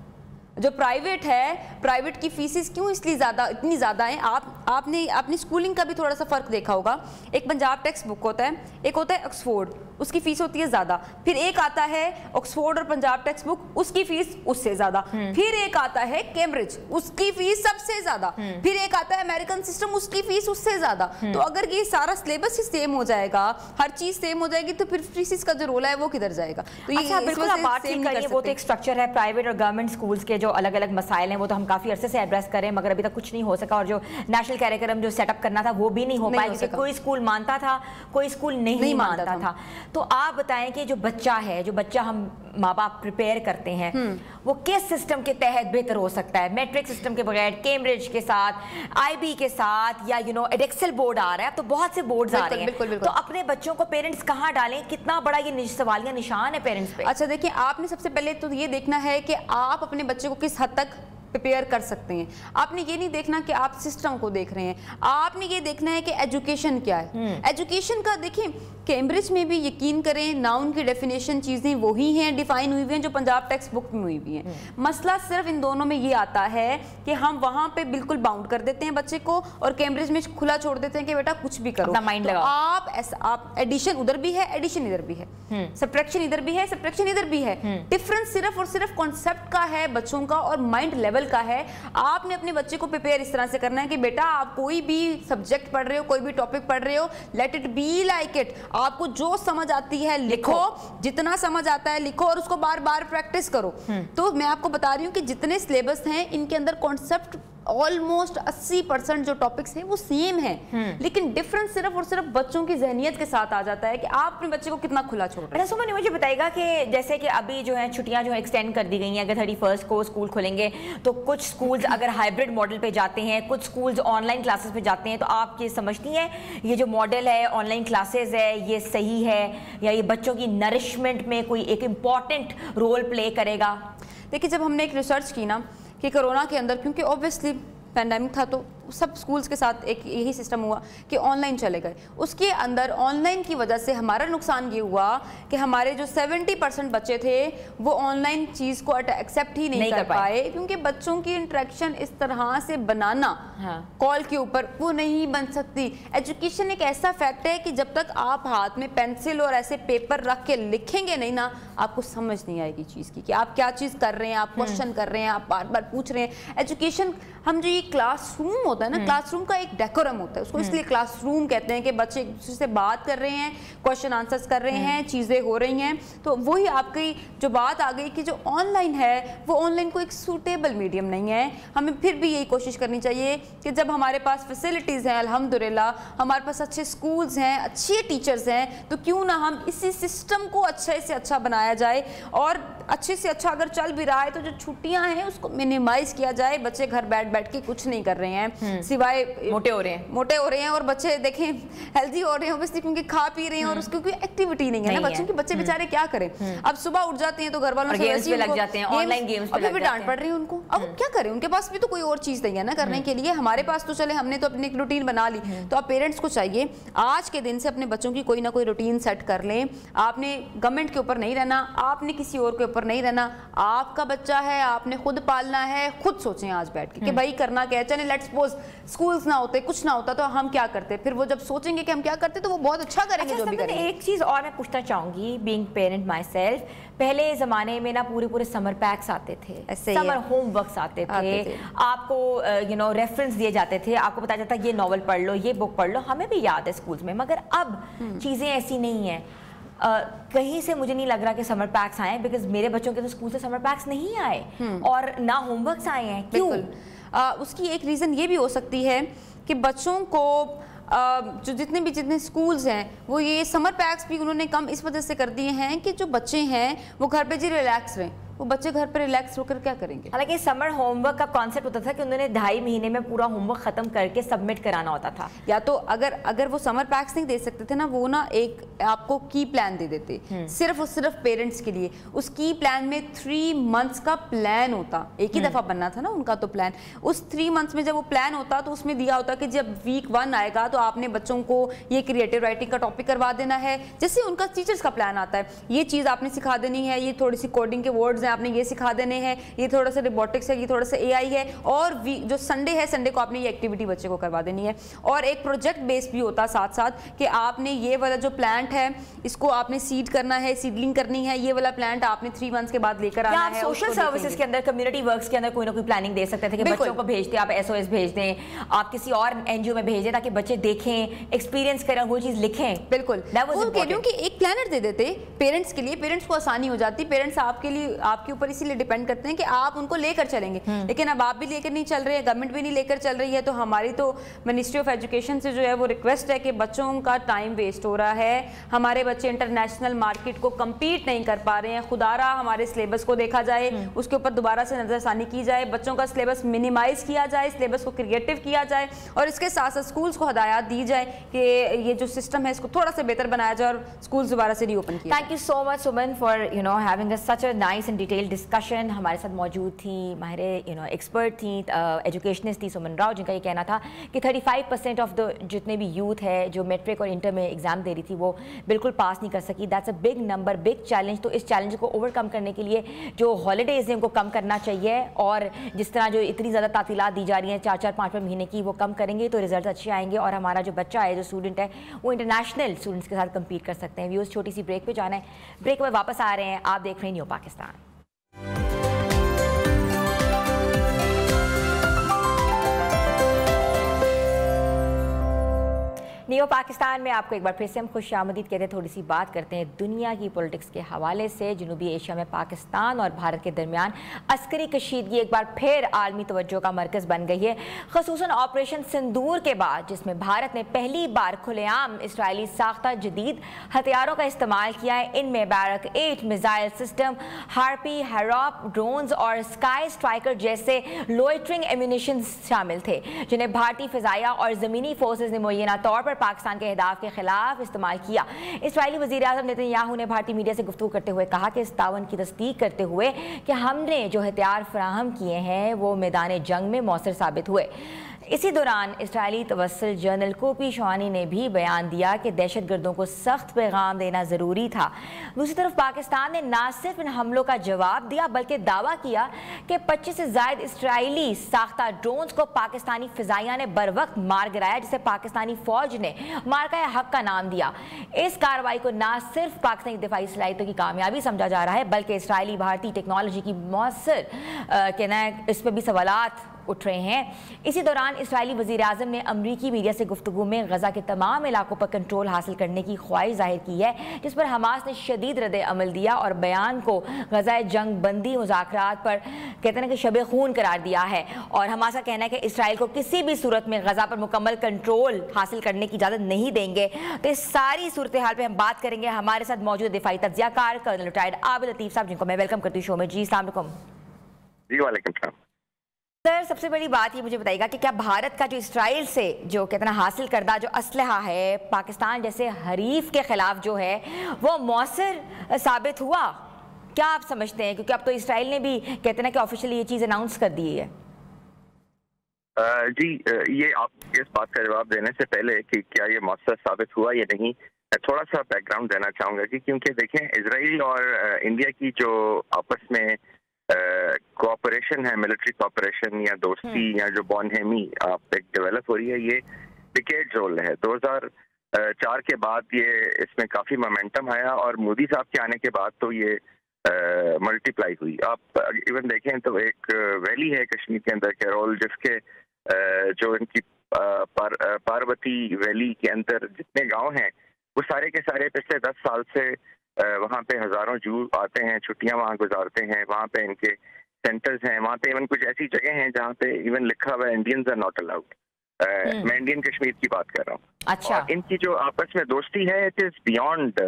जो प्राइवेट है, प्राइवेट की फीसिस क्यों इसलिए इतनी ज़्यादा है? आपने अपनी स्कूलिंग का भी थोड़ा सा फ़र्क देखा होगा। एक पंजाब टेक्स्ट बुक होता है, एक होता है ऑक्सफोर्ड, उसकी फीस होती है ज़्यादा। फिर एक आता है ऑक्सफोर्ड और पंजाब टेक्स्ट बुक, उसकी फीस उससे ज़्यादा। फिर एक आता है कैम्ब्रिज, उसकी फीस सबसे ज़्यादा। फिर एक आता है अमेरिकन सिस्टम, उसकी फीस उससे ज़्यादा। तो अगर ये सारा सिलेबस ही सेम हो जाएगा, हर चीज़ सेम हो जाएगी, तो फिर फीसिस का जो रोल है वो किधर जाएगा? तो अच्छा, बिल्कुल आप बात ठीक करिए। वो तो एक स्ट्रक्चर है, प्राइवेट और गवर्नमेंट स्कूल्स के जो अलग अलग मसाइल हैं वो तो हम काफ़ी अरसे से एड्रेस करें, मगर अभी तक कुछ नहीं हो सका। और जो नेशनल कैरिकुलम जो सेटअप करना था वो भी नहीं हो पाया, क्योंकि कोई स्कूल मानता था, कोई स्कूल नहीं मानता था। तो आप बताएं कि जो बच्चा हम माँ बाप प्रिपेयर करते हैं, वो किस सिस्टम के तहत बेहतर हो सकता है? मैट्रिक सिस्टम के बगैर, कैम्ब्रिज के साथ, आईबी के साथ, या एडेक्सेल बोर्ड आ रहा है, अब तो बहुत से बोर्ड्स आ रहे हैं। तो अपने बच्चों को पेरेंट्स कहाँ डालें? कितना बड़ा ये सवालिया निशान है पेरेंट्स पे। अच्छा देखिए, आपने सबसे पहले तो ये देखना है कि आप अपने बच्चे को किस हद तक प्रिपेयर कर सकते हैं। आपने ये नहीं देखना कि आप सिस्टम को देख रहे हैं, आपने ये देखना है कि एजुकेशन क्या है। एजुकेशन का देखिए, कैम्ब्रिज में भी यकीन करें नाउन की डेफिनेशन चीज़ें वही हैं, डिफाइन हुई हुई हैं जो पंजाब टेक्स्ट बुक में हुई हुई हैं। मसला सिर्फ इन दोनों में ये आता है कि हम वहाँ पे बिल्कुल बाउंड कर देते हैं बच्चे को, और कैम्ब्रिज में खुला छोड़ देते हैं कि बेटा कुछ भी करो, माइंड लगाओ। आप एडिशन उधर भी है, एडिशन इधर भी है, सब्ट्रैक्शन इधर भी है, सब्ट्रैक्शन इधर भी है। डिफरेंस सिर्फ और सिर्फ कॉन्सेप्ट का है बच्चों का, और माइंड लेवल का है। आपने अपने बच्चे को प्रिपेयर इस तरह से करना है कि बेटा आप कोई भी सब्जेक्ट पढ़ रहे हो, कोई भी टॉपिक पढ़ रहे हो, let it be like it. आपको जो समझ आती है लिखो, जितना समझ आता है लिखो, और उसको बार बार प्रैक्टिस करो। तो मैं आपको बता रही हूँ कि जितने सिलेबस हैं इनके अंदर कॉन्सेप्ट ऑलमोस्ट 80% जो टॉपिक्स हैं वो सेम है, लेकिन डिफरेंस सिर्फ और सिर्फ बच्चों की जहनियत के साथ आ जाता है कि आप अपने बच्चे को कितना खुला छोड़ रहे हैं। सुमन, मुझे बताएगा कि जैसे कि अभी जो है छुट्टियां जो है एक्सटेंड कर दी गई हैं, अगर 31 को स्कूल खुलेंगे, तो कुछ स्कूल्स अगर हाइब्रिड मॉडल पे जाते हैं, कुछ स्कूल्स ऑनलाइन क्लासेस पे जाते हैं, तो आप ये समझती हैं ये जो मॉडल है ऑनलाइन क्लासेस है ये सही है, या ये बच्चों की नरिशमेंट में कोई एक इम्पॉर्टेंट रोल प्ले करेगा? देखिए, जब हमने एक रिसर्च की ना कि कोरोना के अंदर, क्योंकि ऑब्वियसली पैंडेमिक था, तो सब स्कूल्स के साथ एक यही सिस्टम हुआ कि ऑनलाइन चले गए। उसके अंदर ऑनलाइन की वजह से हमारा नुकसान ये हुआ कि हमारे जो 70% बच्चे थे वो ऑनलाइन चीज़ को एक्सेप्ट ही नहीं कर पाए, क्योंकि बच्चों की इंटरेक्शन इस तरह से बनाना कॉल के ऊपर वो नहीं बन सकती। एजुकेशन एक ऐसा फैक्ट है कि जब तक आप हाथ में पेंसिल और ऐसे पेपर रख के लिखेंगे नहीं ना, आपको समझ नहीं आएगी चीज़ की कि आप क्या चीज़ कर रहे हैं, आप क्वेश्चन कर रहे हैं, आप बार बार पूछ रहे हैं। एजुकेशन, हम जो ये क्लासरूम ہوتا ہے نا کلاس روم کا ایک ڈیکورم ہوتا ہے, اس کو اس لیے کلاس روم کہتے ہیں کہ بچے ایک دوسرے سے بات کر رہے ہیں, کوشچن آنسرز کر رہے ہیں, چیزیں ہو رہی ہیں. تو وہی آپ کی جو بات آ گئی کہ جو آن لائن ہے وہ آن لائن کو ایک سوٹیبل میڈیم نہیں ہے. ہمیں پھر بھی یہی کوشش کرنی چاہیے کہ جب ہمارے پاس فیسلٹیز ہیں الحمدللہ, ہمارے پاس اچھے سکولز ہیں, اچھے ٹیچرز ہیں, تو کیوں نہ ہم اسی سسٹم کو اچھے سے اچھا بنایا جائے, اور اچھے سے اچھا اگر چل بھی رہا ہے تو جو چھٹیاں ہیں اس کو منیمائز کیا جائے. بچے گھر بیٹھ کے کچھ نہیں کر رہے ہیں سوائے موٹے ہو رہے ہیں, اور بچے دیکھیں ہیلدی ہو رہے ہیں obviously کیونکہ کھا پی رہے ہیں اور اس کی کوئی ایکٹیویٹی نہیں ہے نا بچوں کی. بچے بیچارے کیا کریں, اب صبح اٹھ جاتے ہیں تو گھر والوں سے ویسے لگ جاتے ہیں, آن لائن گیمز پہ ابھی بھی ڈانٹ پڑ رہی ہے ان کو. اب کیا کریں, ان کے پاس بھی تو کوئی اور چیز نہیں ہے نا کرنے کے لیے. ہمارے پاس تو چلے ہم نے تو اپنی ایک روٹین بنا لی, تو اب پیرنٹس کو چاہیے آج کے دن سے اپنے بچوں کی کوئی نہ کوئی روٹین سیٹ کر لیں. آپ نے گورنمنٹ کے اوپر نہیں رہنا, آپ نے کسی اور کے اوپر نہیں رہنا, آپ کا بچہ ہے, آپ نے خود پالنا ہے. خود سوچیں آج بیٹھ کے کہ بھائی کرنا کیا ہے. چلیں لیٹ سپوز سکولز نہ ہوتے, کچھ نہ ہوتا تو ہم کیا کرتے, پھر وہ جب سوچیں گے کہ ہم کیا کرتے تو وہ بہت اچھا کریں گے جو بھی کریں گے. ایک چیز اور میں پوچھنا چاہوں گی, بینگ پیرنٹ مائی سیلف, پہلے زمانے میں نا پورے سمر پیکس آتے تھے, سمر ہوم ورکس آتے تھے, آپ کو ریفرنس دیے جاتے تھے, آپ کو بتایا جاتا یہ ناول پڑھ لو, یہ بک پڑھ لو. ہمیں بھی یاد ہے اسکولز میں, مگر اب چیزیں ایسی نہیں ہیں. کہیں سے مجھے نہیں لگ رہا کہ سمر پیکس آئے, بیکاز میرے بچوں کے تو اسکول سے سمر پیکس نہیں آئے اور نہ ہوم ورکس آئے ہیں. کیوں؟ اس کی ایک ریزن یہ بھی ہو سکتی ہے کہ بچوں کو جو جتنے سکولز ہیں وہ یہ سمر پیکس بھی انہوں نے کم اس وجہ سے کر دیے ہیں کہ جو بچے ہیں وہ گھر پہ ریلیکس رہیں. وہ بچے گھر پہ ریلیکس ہو کر کیا کریں گے. حالانکہ سمر ہوم ورک کا کانسیپٹ ہوتا تھا کہ انہوں نے 2.5 مہینے میں پورا ہوم ورک ختم کر کے سبمٹ کرانا ہوتا تھا. یا تو اگر وہ سمر پیکس نہیں دے سکتے تھے نا, وہ نا ایک آپ کو کی پلان دے دیتے صرف اور صرف پیرنٹس کے لیے. اس کی پلان میں 3 months کا پلان ہوتا, ایک ہی دفعہ بننا تھا نا ان کا تو پلان. اس 3 months میں جب وہ پلان ہوتا تو اس میں دیا ہوتا کہ جب week 1 آئے گا تو آپ نے بچوں کو یہ کریٹو رائٹنگ کا ٹاپک کروا دینا ہے, جیسے ان کا ٹیچرز کا پلان آتا ہے. یہ چیز آپ نے سکھا دینی ہے, یہ تھوڑی سی کوڈنگ کے ورڈز ہیں آپ نے یہ سکھا دینے ہیں, یہ تھوڑا سا روبوٹکس ہے, یہ تھوڑا سا AI ہے, اور جو سنڈے ہے سنڈے کو آپ نے یہ ایکٹیویٹی بچے کو کروا دینی ہے. اور ایک پروجیکٹ بیس بھی ہوتا ساتھ ساتھ کہ آپ نے یہ والا جو پلانٹ ہے اس کو آپ نے سیڈ کرنا ہے, سیڈلنگ کرنی ہے, یہ والا پلانٹ آپ نے 3 months کے بعد لے کر آنا ہے. سوشل سروسز کے اندر, کمیونٹی ورکس کے اندر کوئی نہ کوئی پلاننگ دے سکتے تھے کہ بچوں کو بھیج دیں, آپ SOS بھیج دیں, آپ کسی اور NGO میں بھیج دیں تاکہ بچے دیکھیں, ایکسپیرینس کریں, وہ چیز لکھیں. بالکل, وہ کہہ رہی ہوں کہ ایک پلانر دے دیتے پیرنٹس کے لیے, پیرنٹس کو آسانی ہو جاتی. پیرنٹس آپ کے لیے, آپ کے اوپر اسی لیے ڈیپینڈ کرتے ہیں کہ آپ ان کو لے کر چلیں گے, لیکن اب آپ بھی لے کر نہیں چل رہے ہیں, گورنمنٹ بھی نہیں لے کر چل رہی ہے. تو ہماری تو منسٹری آف ایجوکیشن سے جو ہے وہ ریکویسٹ ہے کہ بچوں کا ٹائم ویسٹ ہو رہا ہے, ہمارے بچے انٹرنیشنل مارکیٹ کو کمپیٹ نہیں کر پا رہے ہیں. خدا رہا ہمارے سلیبس کو دیکھا جائے, اس کے اوپر دوبارہ سے نظر ثانی کی جائے, بچوں کا سلیبس منیمائز کیا جائے, سلیبس کو کریٹو کیا جائے, اور اس کے ساتھ ساتھ سکولز کو ہدایات دی جائے کہ یہ جو سسٹم ہے اس کو تھوڑا سا بہتر بنایا جائے اور سکولز دوبارہ سے ری اوپن کیا. تھینک یو سو مچ سمن for having such a nice and detailed discussion. ہمارے ساتھ موجود تھیں ماہر ایکسپرٹ تھیں, ایجوکیشنسٹ تھیں سمن راؤ, جن کا یہ کہنا تھا کہ 35% آف دا جتنے بھی یوتھ ہے جو میٹرک اور انٹر میں ایگزام دے رہی تھی وہ بالکل پاس نہیں کر سکی. That's a big number, big challenge. تو اس چیلنج کو اوور کم کرنے کے لیے جو ہالیڈیز ہیں ان کو کم کرنا چاہیے, اور جس طرح جو اتنی زیادہ تعطیلات دی جا رہی ہیں 4-5 مہینے کی, وہ کم کریں گے تو رزلٹ اچھے آئیں گے, اور ہمارا جو بچہ ہے, جو اسٹوڈنٹ ہے, وہ انٹرنیشنل اسٹوڈنٹس کے ساتھ کمپیٹ کر سکتے ہیں. ویوز چھوٹی سی بریک پہ جانا ہے, بریک میں واپس آ رہے ہیں. آپ دیکھ رہے ہیں نیو پاکستان. نیو پاکستان میں آپ کو ایک بار پھر سے ہم خوش آمدید کہتے ہیں. تھوڑی سی بات کرتے ہیں دنیا کی پولیٹکس کے حوالے سے. جنوبی ایشیا میں پاکستان اور بھارت کے درمیان عسکری کشیدگی ایک بار پھر عالمی توجہ کا مرکز بن گئی ہے, خصوصاً آپریشن سندور کے بعد, جس میں بھارت نے پہلی بار کھلے عام اسرائیلی ساختہ جدید ہتھیاروں کا استعمال کیا ہے. ان میں بیرک 8 میزائل سسٹم, ہارپی, ہیراپ ڈرونز اور اسکائی اسٹرائکر جیسے لوئٹرنگ ایمونیشن شامل تھے, جنہیں بھارتی فضائیہ اور زمینی فورسز نے معینہ طور پر پاکستان کے اہداف کے خلاف استعمال کیا. اسرائیلی وزیر اعظم نیتن یاہو نے بھارتی میڈیا سے گفتگو کرتے ہوئے کہا کہ اس تعاون کی تصدیق کرتے ہوئے کہ ہم نے جو ہتھیار فراہم کیے ہیں وہ میدان جنگ میں مؤثر ثابت ہوئے. اسی دوران اسرائیلی توسل جنرل کوپی شوانی نے بھی بیان دیا کہ دہشت گردوں کو سخت پیغام دینا ضروری تھا. دوسری طرف پاکستان نے نہ صرف ان حملوں کا جواب دیا بلکہ دعویٰ کیا کہ 25 سے زائد اسرائیلی ساختہ ڈرونز کو پاکستانی فضائیہ نے بر وقت مار گرایا, جسے پاکستانی فوج نے مارکہ حق کا نام دیا. اس کارروائی کو نہ صرف پاکستانی دفاعی صلاحیتوں کی کامیابی سمجھا جا رہا ہے بلکہ اسرائیلی بھارتی ٹیکنالوجی کی مؤثر اس پہ بھی سوالات उठ रहे हैं। इसी दौरान इसराइली वज़ीर-ए-आज़म ने अमरीकी मीडिया से गुफ्तगू में गजा के तमाम इलाकों पर कंट्रोल हासिल करने की ख्वाहिश जाहिर की है, जिस पर हमास ने शदीद रद्द अमल दिया और बयान को गजा जंग बंदी मुज़ाकरात पर कहते हैं कि शब खून करार दिया है। और हमास का कहना है कि इसराइल को किसी भी सूरत में गजा पर मुकम्मल कंट्रोल हासिल करने की इजाज़त नहीं देंगे। तो इस सारी सूरत हाल पर हम बात करेंगे। हमारे साथ मौजूद दिफाई तज्ज़ियाकार कर्नल रिटायर्ड आबिद लतीफ़ साहब, जिनको मैं वेलकम करती हूँ शो में। जी अस्सलाम वालेकुम। जी वालेकुम सलाम। सर, सबसे बड़ी बात ये मुझे बताइएगा कि क्या भारत का जो इसराइल से जो कितना हासिल करदा जो असलहा है पाकिस्तान जैसे हरीफ के खिलाफ जो है वो मौसर साबित हुआ? क्या आप समझते हैं? क्योंकि अब तो इसराइल ने भी कहते हैं कि ऑफिशियली ये चीज़ अनाउंस कर दी है। जी, ये आप इस बात का जवाब देने से पहले कि क्या ये मौसर साबित हुआ या नहीं, थोड़ा सा बैकग्राउंड देना चाहूँगा जी। क्योंकि देखें, इसराइल और इंडिया की जो आपस में कोऑपरेशन है, मिलिट्री कोऑपरेशन या दोस्ती या जो बॉन्डहेमी आप एक डेवलप हो रही है, ये डिकेड रोल है। 2004 के बाद ये इसमें काफ़ी मोमेंटम आया और मोदी साहब के आने के बाद तो ये मल्टीप्लाई हुई। आप इवन देखें तो एक वैली है कश्मीर के अंदर कैरोल, जिसके जो इनकी पार्वती वैली के अंदर जितने गांव हैं वो सारे के सारे पिछले 10 साल से वहाँ पे हजारों जू आते हैं, छुट्टियां वहाँ गुजारते हैं। वहाँ पे इनके सेंटर्स हैं, वहाँ पे इवन कुछ ऐसी जगह हैं जहाँ पे इवन लिखा हुआ है इंडियंस आर नॉट अलाउड। मैं इंडियन कश्मीर की बात कर रहा हूँ। अच्छा। और इनकी जो आपस में दोस्ती है इट इज बियॉन्ड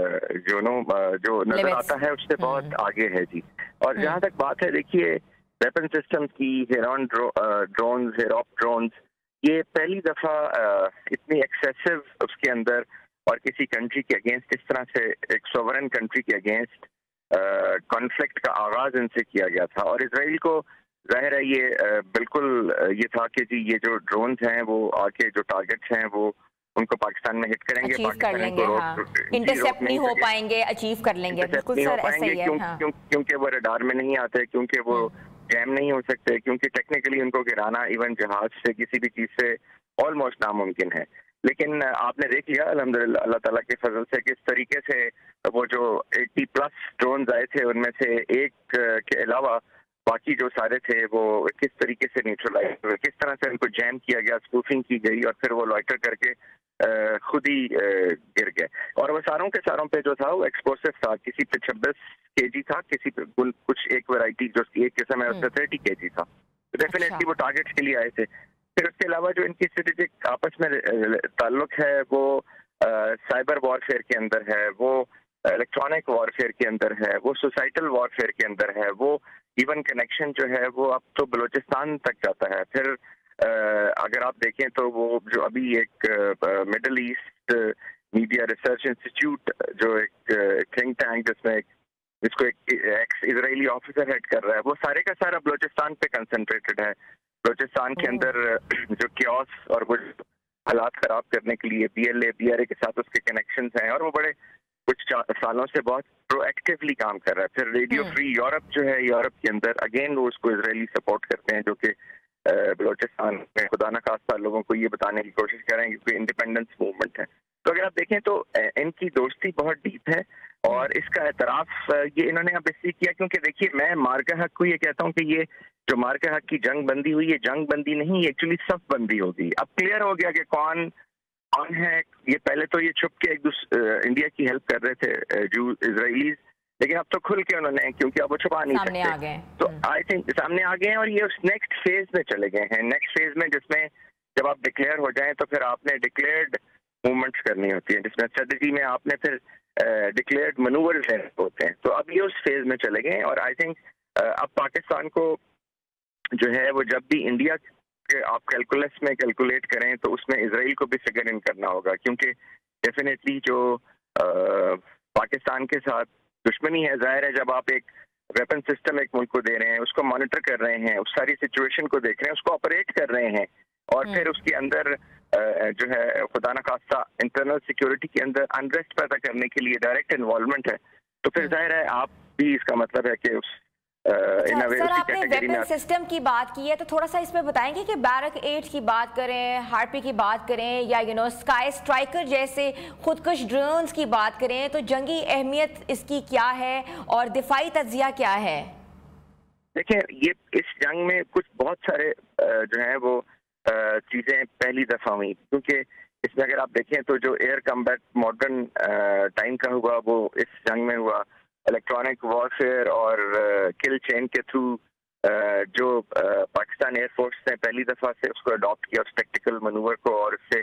जो नजर आता है उससे बहुत आगे है जी। और जहाँ तक बात है, देखिए वेपन सिस्टम की, हेरॉन ड्रोन्स, हेरॉप ड्रोन्स, ये पहली दफा इतनी एक्सेसिव उसके अंदर और किसी कंट्री के अगेंस्ट इस तरह से एक सोवरेन कंट्री के अगेंस्ट कॉन्फ्लिक्ट का आगाज इनसे किया गया था। और इसराइल को जाहिर है ये बिल्कुल ये था कि जी ये जो ड्रोन्स हैं वो आके जो टारगेट्स हैं वो उनको पाकिस्तान में हिट करेंगे, अचीव कर लेंगे, इंटरसेप्ट नहीं हो पाएंगे, अचीव कर लेंगे। बिल्कुल सर, ऐसा ही है। क्योंकि वो रडार में नहीं आते, क्योंकि वो जैम नहीं हो सकते, क्योंकि टेक्निकली उनको गिराना इवन जहाज से किसी भी चीज से ऑलमोस्ट नामुमकिन है। लेकिन आपने देख लिया अल्हम्दुलिल्लाह अल्लाह ताला के फजल से किस तरीके से वो जो 80+ ड्रोन्स आए थे उनमें से एक के अलावा बाकी जो सारे थे वो किस तरीके से न्यूट्रलाइज हुए, किस तरह से उनको जैम किया गया, स्पूफिंग की गई और फिर वो लॉइटर करके खुद ही गिर गए। और वो सारों के सारों पे जो था वो एक्सप्लोसिव था। किसी पे 26 kg था, किसी पे कुछ एक वैरायटी जो एक किस्म है उससे 30 kg था। तो डेफिनेटली वो टारगेट्स के लिए आए थे। फिर उसके अलावा जो इनकी स्ट्रेटेजिक आपस में ताल्लुक है वो साइबर वॉरफेयर के अंदर है, वो इलेक्ट्रॉनिक वॉरफेयर के अंदर है, वो सोसाइटल वॉरफेयर के अंदर है, वो इवन कनेक्शन जो है वो अब तो बलूचिस्तान तक जाता है। फिर अगर आप देखें तो वो जो अभी एक middle east media research institute जो एक थिंक टैंक जिसको एक एक्स इजरायली ऑफिसर हेड कर रहा है, वो सारे का सारा बलूचिस्तान पे कंसंट्रेटेड है। बलूचिस्तान के अंदर जो क्योस और वो हालात खराब करने के लिए BLA BRA के साथ उसके कनेक्शंस हैं और वो बड़े कुछ सालों से बहुत प्रोएक्टिवली काम कर रहा है। फिर रेडियो फ्री यूरोप जो है, यूरोप के अंदर अगेन वो उसको इजरायली सपोर्ट करते हैं, जो कि बलूचिस्तान में खुदा न खास्ता लोगों को ये बताने की कोशिश कर रहे हैं कि इंडिपेंडेंस मूवमेंट है। तो अगर आप देखें तो इनकी दोस्ती बहुत डीप है और इसका एतराफ ये इन्होंने अब इसलिए किया क्योंकि देखिए मैं मार्का हक को ये कहता हूँ कि ये जो मार्का हक की जंग बंदी हुई, ये जंग बंदी नहीं, ये एक्चुअली सब बंदी होगी। अब क्लियर हो गया कि कौन है। ये पहले तो ये छुप के इंडिया की हेल्प कर रहे थे जो इजरायलीज, लेकिन अब तो खुल के उन्होंने, क्योंकि अब वो छुपा नहीं सकते, तो आई थिंक सामने आ गए हैं और ये उस नेक्स्ट फेज में चले गए हैं। नेक्स्ट फेज में जिसमें जब आप डिक्लेयर हो जाएं तो फिर आपने डिक्लेयर्ड मूवमेंट्स करनी होती है, जिसमें स्ट्रेटजी में आपने फिर डिक्लेयर्ड मनूवर्स होते हैं। तो अब ये उस फेज में चले गए और आई थिंक अब पाकिस्तान को जो है वो जब भी इंडिया के आप कैलकुलस में कैलकुलेट करें तो उसमें इजराइल को भी फिगर इन करना होगा, क्योंकि डेफिनेटली जो पाकिस्तान के साथ दुश्मनी है, जाहिर है जब आप एक वेपन सिस्टम एक मुल्क को दे रहे हैं, उसको मॉनिटर कर रहे हैं, उस सारी सिचुएशन को देख रहे हैं, उसको ऑपरेट कर रहे हैं और फिर उसके अंदर जो है खुदा न खास्ता इंटरनल सिक्योरिटी के अंदर अनरेस्ट पैदा करने के लिए डायरेक्ट इन्वॉल्वमेंट है, तो फिर जाहिर है आप भी इसका मतलब है कि उस सर आपने वेपन सिस्टम की बात की है तो थोड़ा सा इसमें बताएंगे कि बैरक 8 की बात करें, हार्पी की बात करें या स्काई स्ट्राइकर जैसे खुदकुश ड्रोन्स की बात करें तो जंगी अहमियत इसकी क्या है और दिफाई तज्जिया क्या है? دیکھیں یہ اس جنگ میں کچھ بہت سارے جو ہیں وہ چیزیں پہلی دفعہ ہوئی، کیونکہ اس میں اگر آپ دیکھیں تو جو ایئر کمبیٹ ماڈرن ٹائم کا ہوا وہ اس جنگ میں ہوا، الیکٹرانک وارفیئر اور کل چین کے تھرو جو پاکستان ایئر فورس نے پہلی دفعہ سے اس کو اڈاپٹ کیا، اس ٹیکٹیکل منور کو، اور اس سے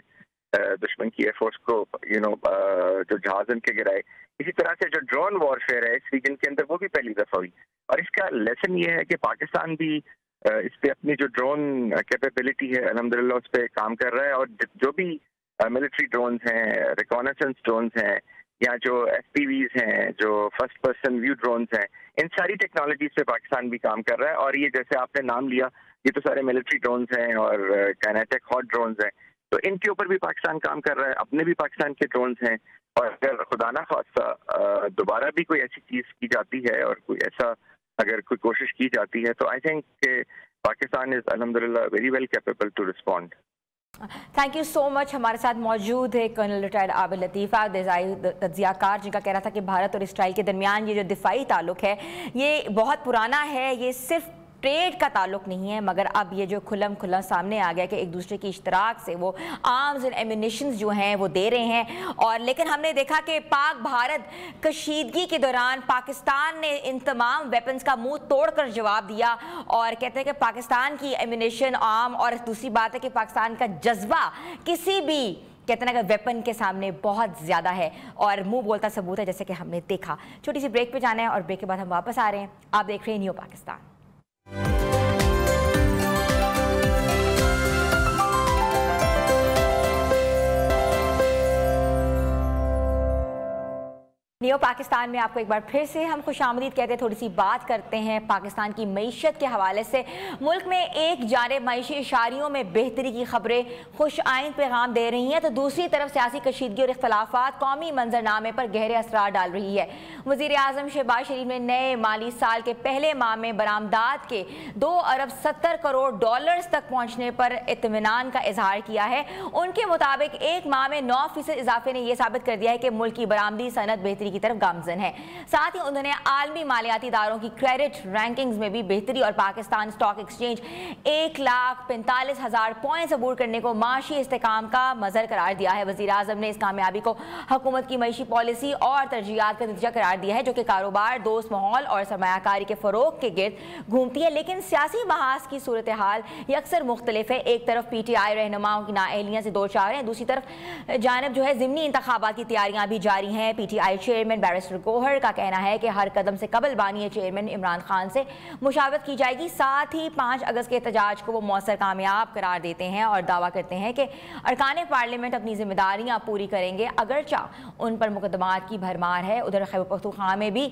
دشمن کی ایئر فورس کو جو جہاز ان کے گرائے. اسی طرح سے جو ڈرون وارفیئر ہے اس ریجن کے اندر وہ بھی پہلی دفعہ ہوئی. اور اس کا لیسن یہ ہے کہ پاکستان بھی اس پہ اپنی جو ڈرون کیپیبلٹی ہے الحمدللہ اس پہ کام کر رہا ہے، اور جو بھی ملٹری ڈرونز ہیں، ریکانیسنس ڈرونز ہیں، یا جو ایف پی ویز ہیں، جو فرسٹ پرسن ویو ڈرونز ہیں، ان ساری ٹیکنالوجیز پہ پاکستان بھی کام کر رہا ہے. اور یہ جیسے آپ نے نام لیا یہ تو سارے ملٹری ڈرونز ہیں اور کائنیٹک ہاٹ ڈرونز ہیں، تو ان کے اوپر بھی پاکستان کام کر رہا ہے. اپنے بھی پاکستان کے ڈرونز ہیں، اور اگر خدا نہ خواستہ دوبارہ بھی کوئی ایسی چیز کی جاتی ہے اور کوئی ایسا اگر کوئی کوشش کی جاتی ہے تو آئی تھنک کہ پاکستان از الحمدللہ very well capable to respond. Thank you so much. ہمارے ساتھ موجود ہے کرنل ریٹائرڈ عابد لطیفہ، تجزیہ کار، جن کا کہہ رہا تھا کہ بھارت اور اسرائیل کے درمیان یہ جو دفاعی تعلق ہے یہ بہت پرانا ہے، یہ صرف ٹریڈ کا تعلق نہیں ہے، مگر اب یہ جو کھلم کھلا سامنے آ گیا کہ ایک دوسرے کی اشتراک سے وہ آرمز اینڈ ایمونیشنز جو ہیں وہ دے رہے ہیں. اور لیکن ہم نے دیکھا کہ پاک بھارت کشیدگی کے دوران پاکستان نے ان تمام ویپنز کا منہ توڑ کر جواب دیا، اور کہتے ہیں کہ پاکستان کی ایمونیشن آرم، اور دوسری بات ہے کہ پاکستان کا جذبہ کسی بھی کہتے ہیں کہ ویپن کے سامنے بہت زیادہ ہے، اور منہ بولتا ثبوت ہے جیسے کہ ہم نے دیکھا. چھوٹی سی بریک پہ جانا ہے اور بریک کے بعد ہم واپس آ رہے ہیں. آپ دیکھ رہے ہیں نیو پاکستان. نیو پاکستان میں آپ کو ایک بار پھر سے ہم خوش آمدید کہتے ہیں. تھوڑی سی بات کرتے ہیں پاکستان کی معیشت کے حوالے سے. ملک میں ایک جانب معیشی اشاریوں میں بہتری کی خبریں خوش آئند پیغام دے رہی ہیں، تو دوسری طرف سیاسی کشیدگی اور اختلافات قومی منظرنامے پر گہرے اثرات ڈال رہی ہے. وزیر اعظم شہباز شریف نے نئے مالی سال کے پہلے ماہ میں برآمدات کے 2.70 ارب تک پہنچنے پر اطمینان کا اظہار کیا ہے. ان کے مطابق ایک ماہ میں 9% اضافے نے یہ ثابت کر دیا ہے کہ ملک کی برآمدی صنعت بہتری کی طرف گامزن ہے. ساتھ ہی انہوں نے عالمی مالیاتی اداروں کی کریڈٹ رینکنگز میں بھی بہتری اور پاکستان اسٹاک ایکسچینج 1,45,000 پوائنٹس عبور کرنے کو معاشی استحکام کا مظہر قرار دیا ہے. وزیر اعظم نے اس کامیابی کو حکومت کی معیشی پالیسی اور ترجیحات کا نتیجہ قرار دیا ہے جو کہ کاروبار دوست ماحول اور سرمایہ کاری کے فروغ کے گرد گھومتی ہے. لیکن سیاسی محاذ کی صورتحال یہ اکثر مختلف ہے. ایک طرف پی ٹی آئی رہنماؤں کی نااہلیاں سے دو چار ہیں، دوسری طرف جانب جو ہے ضمنی انتخابات کی تیاریاں بھی جاری ہیں. P T I chairman barrister Gohar کا کہنا ہے کہ ہر قدم سے قبل بانی چیئرمین عمران خان سے مشاورت کی جائے گی. ساتھ ہی 5 اگست کے احتجاج کو وہ مؤثر کامیاب قرار دیتے ہیں اور دعویٰ کرتے ہیں کہ ارکان پارلیمنٹ اپنی ذمہ داریاں پوری کریں گے اگرچہ ان پر مقدمات کی بھرمار ہے. ادھر خیبر پختونخوا میں بھی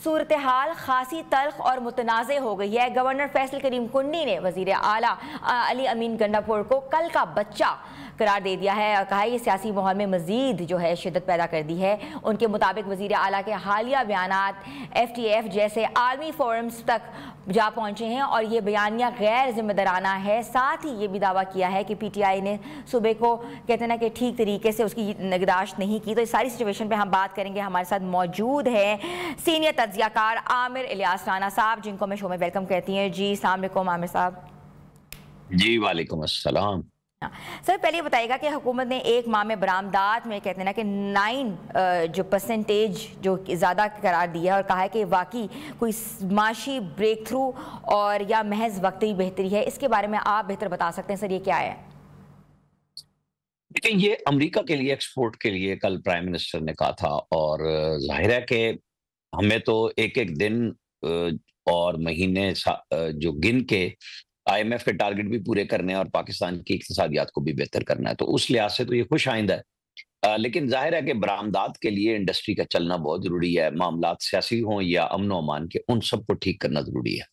صورتحال خاصی تلخ اور متنازع ہو گئی ہے. گورنر فیصل کریم کنڈی نے وزیر اعلیٰ علی امین گنڈاپور کو کل کا بچہ قرار دے دیا ہے اور کہا ہے یہ سیاسی ماحول میں مزید جو ہے شدت پیدا کر دی ہے. ان کے مطابق وزیر اعلیٰ کے حالیہ بیانات ایف ٹی ایف جیسے عالمی فورمز تک جا پہنچے ہیں اور یہ بیانیہ غیر ذمہ دارانہ ہے. ساتھ ہی یہ بھی دعویٰ کیا ہے کہ پی ٹی آئی نے صوبے کو کہتے ہیں کہ ٹھیک طریقے سے اس کی نگہداشت نہیں کی. تو اس ساری سچویشن پہ ہم بات کریں گے. ہمارے ساتھ موجود ہے سینئر تجزیہ کار عامر الیاس رانا صاحب جن کو میں شو میں ویلکم کہتی ہیں. جی السلام علیکم عامر صاحب. جی وعلیکم السلام. سر پہلے بتائیے گا کہ حکومت نے ایک ماہ میں برآمدات میں کہتے ہیں نا کہ 9 جو پرسنٹیج جو زیادہ قرار دیا ہے اور کہا ہے کہ واقعی کوئی معاشی بریک تھرو اور یا محض وقتی بہتری ہے. اس کے بارے میں آپ بہتر بتا سکتے ہیں سر یہ کیا ہے؟ لیکن یہ امریکہ کے لیے ایکسپورٹ کے لیے کل پرائم منسٹر نے کہا تھا اور ظاہر ہے کہ ہمیں تو ایک ایک دن اور مہینے جو گن کے آئی ایم ایف کے ٹارگٹ بھی پورے کرنے ہیں اور پاکستان کی اقتصادیات کو بھی بہتر کرنا ہے، تو اس لحاظ سے تو یہ خوش آئند ہے. لیکن ظاہر ہے کہ برآمدات کے لیے انڈسٹری کا چلنا بہت ضروری ہے. معاملات سیاسی ہوں یا امن و امان کے، ان سب کو ٹھیک کرنا ضروری ہے.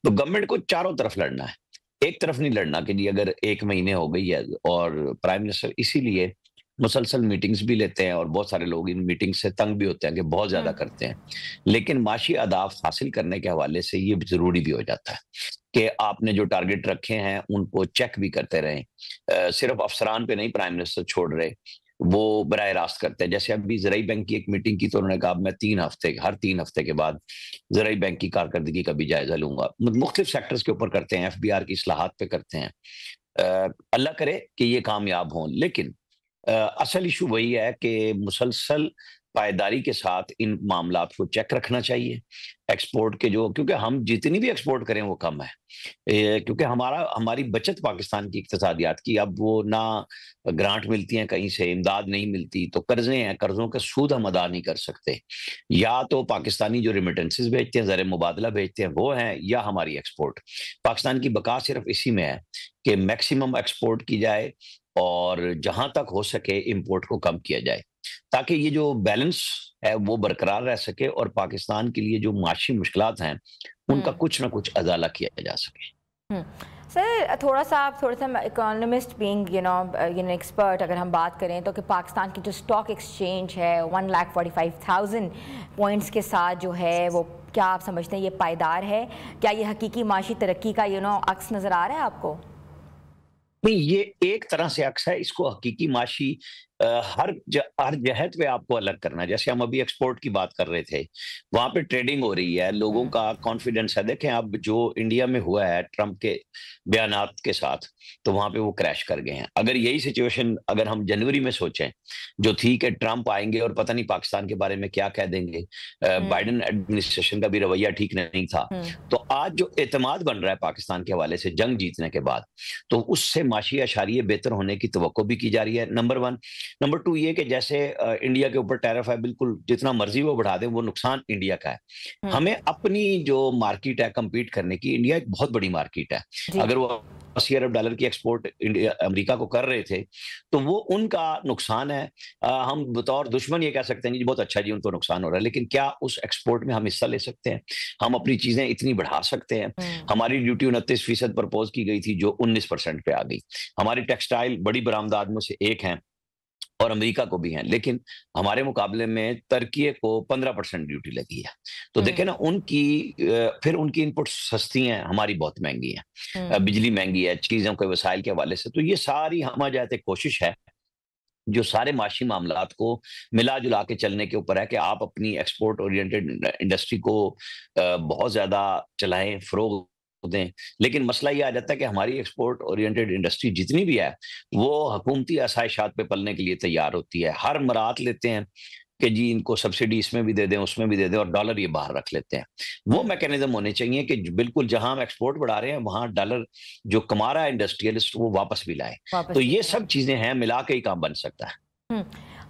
تو گورنمنٹ کو چاروں طرف لڑنا ہے، ایک طرف نہیں لڑنا کہ جی اگر ایک مہینے ہو گئی ہے. اور پرائم منسٹر اسی لیے مسلسل میٹنگز بھی لیتے ہیں اور بہت سارے لوگ ان میٹنگ سے تنگ بھی ہوتے ہیں کہ بہت زیادہ کرتے ہیں. لیکن معاشی اہداف حاصل کرنے کے حوالے سے یہ ضروری بھی ہو جاتا ہے کہ آپ نے جو ٹارگٹ رکھے ہیں ان کو چیک بھی کرتے رہیں. صرف افسران پہ نہیں پرائم منسٹر چھوڑ رہے، وہ براہ راست کرتے ہیں. جیسے ابھی زرعی بینک کی ایک میٹنگ کی تو انہوں نے کہا میں ہر 3 ہفتے کے بعد زرعی بینک کی کارکردگی کا بھی جائزہ لوں گا. مختلف سیکٹرز کے اوپر کرتے ہیں, FBR کی اصلاحات پہ کرتے ہیں. اللہ کرے کہ یہ کامیاب ہوں, لیکن اصل ایشو وہی ہے کہ مسلسل پائیداری کے ساتھ ان معاملات کو چیک رکھنا چاہیے. ایکسپورٹ کے کیونکہ ہم جتنی بھی ایکسپورٹ کریں وہ کم ہے, کیونکہ ہماری بچت پاکستان کی اقتصادیات کی اب وہ نہ گرانٹ ملتی ہیں, کہیں سے امداد نہیں ملتی, تو قرضے ہیں, قرضوں کا سود ہم ادا نہیں کر سکتے. یا تو پاکستانی جو ریمیٹنسز بھیجتے ہیں, زر مبادلہ بھیجتے ہیں, وہ ہیں, یا ہماری ایکسپورٹ. پاکستان کی بقا صرف اسی میں ہے کہ میکسیمم ایکسپورٹ کی جائے اور جہاں تک ہو سکے امپورٹ کو کم کیا جائے, تاکہ یہ جو بیلنس ہے وہ برقرار رہ سکے اور پاکستان کے لیے جو معاشی مشکلات ہیں ان کا کچھ نہ کچھ ازالہ کیا جا سکے. سر تھوڑا سا اکانومسٹ بینگ ایکسپرٹ اگر ہم بات کریں تو کہ پاکستان کی جو اسٹاک ایکسچینج ہے 1,45,000 پوائنٹس کے ساتھ جو ہے وہ کیا آپ سمجھتے ہیں یہ پائیدار ہے؟ کیا یہ حقیقی معاشی ترقی کا عکس نظر آ رہا ہے آپ کو؟ نہیں, یہ ایک طرح سے عکس ہے. اس کو حقیقی معاشی ہر جہت پہ آپ کو الگ کرنا ہے. جیسے ہم ابھی ایکسپورٹ کی بات کر رہے تھے, وہاں پہ ٹریڈنگ ہو رہی ہے, لوگوں کا کانفیڈنس ہے. دیکھیں اب جو انڈیا میں ہوا ہے ٹرمپ کے بیانات کے ساتھ, تو وہاں پہ وہ کریش کر گئے ہیں. اگر یہی سچویشن اگر ہم جنوری میں سوچیں جو تھی کہ ٹرمپ آئیں گے اور پتہ نہیں پاکستان کے بارے میں کیا کہہ دیں گے, بائیڈن ایڈمنسٹریشن کا بھی رویہ ٹھیک نہیں تھا, تو آج جو اعتماد بن رہا ہے پاکستان کے حوالے سے جنگ جیتنے کے بعد, تو اس سے معاشی اشاریہ بہتر ہونے کی توقع بھی کی جا رہی ہے. نمبر 1. نمبر 2 یہ کہ جیسے انڈیا کے اوپر ٹیرف ہے, بالکل جتنا مرضی وہ بڑھا دیں وہ نقصان انڈیا کا ہے. ہمیں اپنی جو مارکیٹ ہے کمپیٹ کرنے کی, انڈیا ایک بہت بڑی مارکیٹ ہے. اگر وہ $80 ارب کی ایکسپورٹ امریکہ کو کر رہے تھے تو وہ ان کا نقصان ہے. ہم بطور دشمن یہ کہہ سکتے ہیں جی بہت اچھا جی ان کو نقصان ہو رہا ہے, لیکن کیا اس ایکسپورٹ میں ہم حصہ لے سکتے ہیں؟ ہم اپنی چیزیں اتنی بڑھا سکتے ہیں؟ ہماری ڈیوٹی 29% پرپوز کی گئی تھی جو 19% پہ آ گئی. ہماری ٹیکسٹائل بڑی برآمدات میں سے ایک ہیں اور امریکہ کو بھی ہیں, لیکن ہمارے مقابلے میں ترکی کو 15% ڈیوٹی لگی ہے. تو دیکھیں نا, ان کی پھر ان کی انپٹ سستی ہیں, ہماری بہت مہنگی ہیں, بجلی مہنگی ہے, چیزوں کے وسائل کے حوالے سے. تو یہ ساری ہمہ جہت ایک کوشش ہے جو سارے معاشی معاملات کو ملا جلا کے چلنے کے اوپر ہے کہ آپ اپنی ایکسپورٹ اورینٹڈ انڈسٹری کو بہت زیادہ چلائیں, فروغ دیں. لیکن مسئلہ یہ آ جاتا ہے کہ ہماری ایکسپورٹ اورینٹڈ انڈسٹری جتنی بھی ہے وہ حکومتی آسائشات پہ پلنے کے لیے تیار ہوتی ہے. ہر مراعات لیتے ہیں کہ جی ان کو سبسڈی اس میں بھی دے دیں, اس میں بھی دے دیں, اور ڈالر یہ باہر رکھ لیتے ہیں. وہ میکینزم ہونے چاہیے کہ بالکل جہاں ہم ایکسپورٹ بڑھا رہے ہیں وہاں ڈالر جو کما رہا ہے انڈسٹریلسٹ وہ واپس بھی لائے. تو یہ سب چیزیں ہیں, ملا کے ہی کام بن سکتا ہے.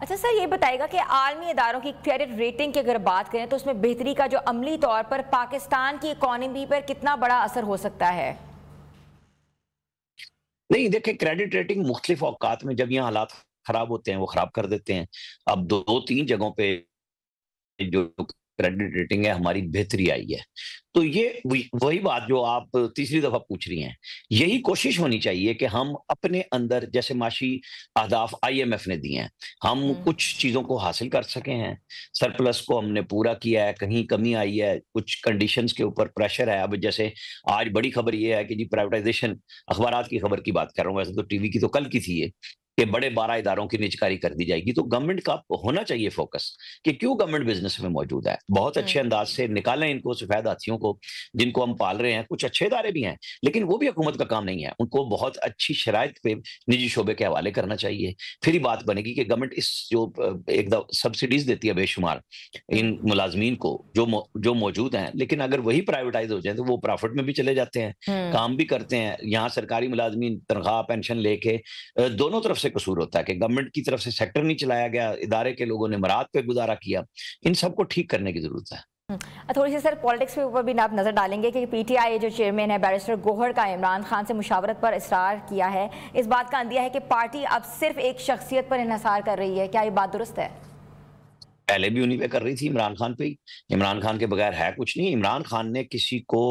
اچھا سر, یہ بتائے گا کہ عالمی اداروں کی کریڈٹ ریٹنگ کی اگر بات کریں تو اس میں بہتری کا جو عملی طور پر پاکستان کی اکانومی پر کتنا بڑا اثر ہو سکتا ہے؟ نہیں دیکھیں, کریڈٹ ریٹنگ مختلف اوقات میں جب یہاں حالات خراب ہوتے ہیں وہ خراب کر دیتے ہیں. اب 2-3 جگہوں پہ جو کریڈٹ ریٹنگ ہے ہماری بہتری آئی ہے. تو یہ وہی بات جو آپ تیسری دفعہ پوچھ رہی ہیں, یہی کوشش ہونی چاہیے کہ ہم اپنے اندر جیسے معاشی اہداف IMF نے دیے ہیں, ہم کچھ چیزوں کو حاصل کر سکے ہیں. سرپلس کو ہم نے پورا کیا ہے, کہیں کمی آئی ہے, کچھ کنڈیشنز کے اوپر پریشر ہے. اب جیسے آج بڑی خبر یہ ہے کہ جی پرائیویٹائزیشن, اخبارات کی خبر کی بات کر رہا ہوں, ویسے تو ٹی وی کی تو کل کی تھی یہ, کہ بڑے 12 اداروں کی نجکاری کر دی جائے گی. تو گورنمنٹ کا ہونا چاہیے فوکس کہ کیوں گورنمنٹ بزنس میں موجود ہے, بہت اچھے انداز سے نکالیں ان کو, سفید ہاتھیوں کو جن کو ہم پال رہے ہیں. کچھ اچھے ادارے بھی ہیں لیکن وہ بھی حکومت کا کام نہیں ہے, ان کو بہت اچھی شرائط پہ نجی شعبے کے حوالے کرنا چاہیے. پھر ہی بات بنے گی کہ گورنمنٹ اس جو ایک سبسڈیز دیتی ہے بے شمار ان ملازمین کو جو موجود ہیں, لیکن اگر وہی پرائیویٹائز ہو جائیں تو وہ پرافٹ میں بھی چلے جاتے ہیں, کام بھی کرتے ہیں. یہاں سرکاری ملازمین تنخواہ پینشن لے کے دونوں طرف سے قصور ہوتا ہے کہ گورنمنٹ کی طرف سے سیکٹر نہیں چلایا گیا, ادارے کے لوگوں نے مراد پہ گزارا کیا. ان سب کو ٹھیک کرنے کی ضرورت ہے. تھوڑی سی سر پالیٹکس کے اوپر بھی آپ نظر ڈالیں گے کہ PTI جو چیئرمین ہے بیرسٹر گوہر کا عمران خان سے مشاورت پر اصرار کیا ہے, اس بات کا اندیہ ہے کہ پارٹی اب صرف ایک شخصیت پر انحصار کر رہی ہے, کیا یہ بات درست ہے؟ پہلے بھی انہی پہ کر رہی تھی, عمران خان پہ ہی. عمران خان کے بغیر ہے کچھ نہیں. عمران خان نے کسی کو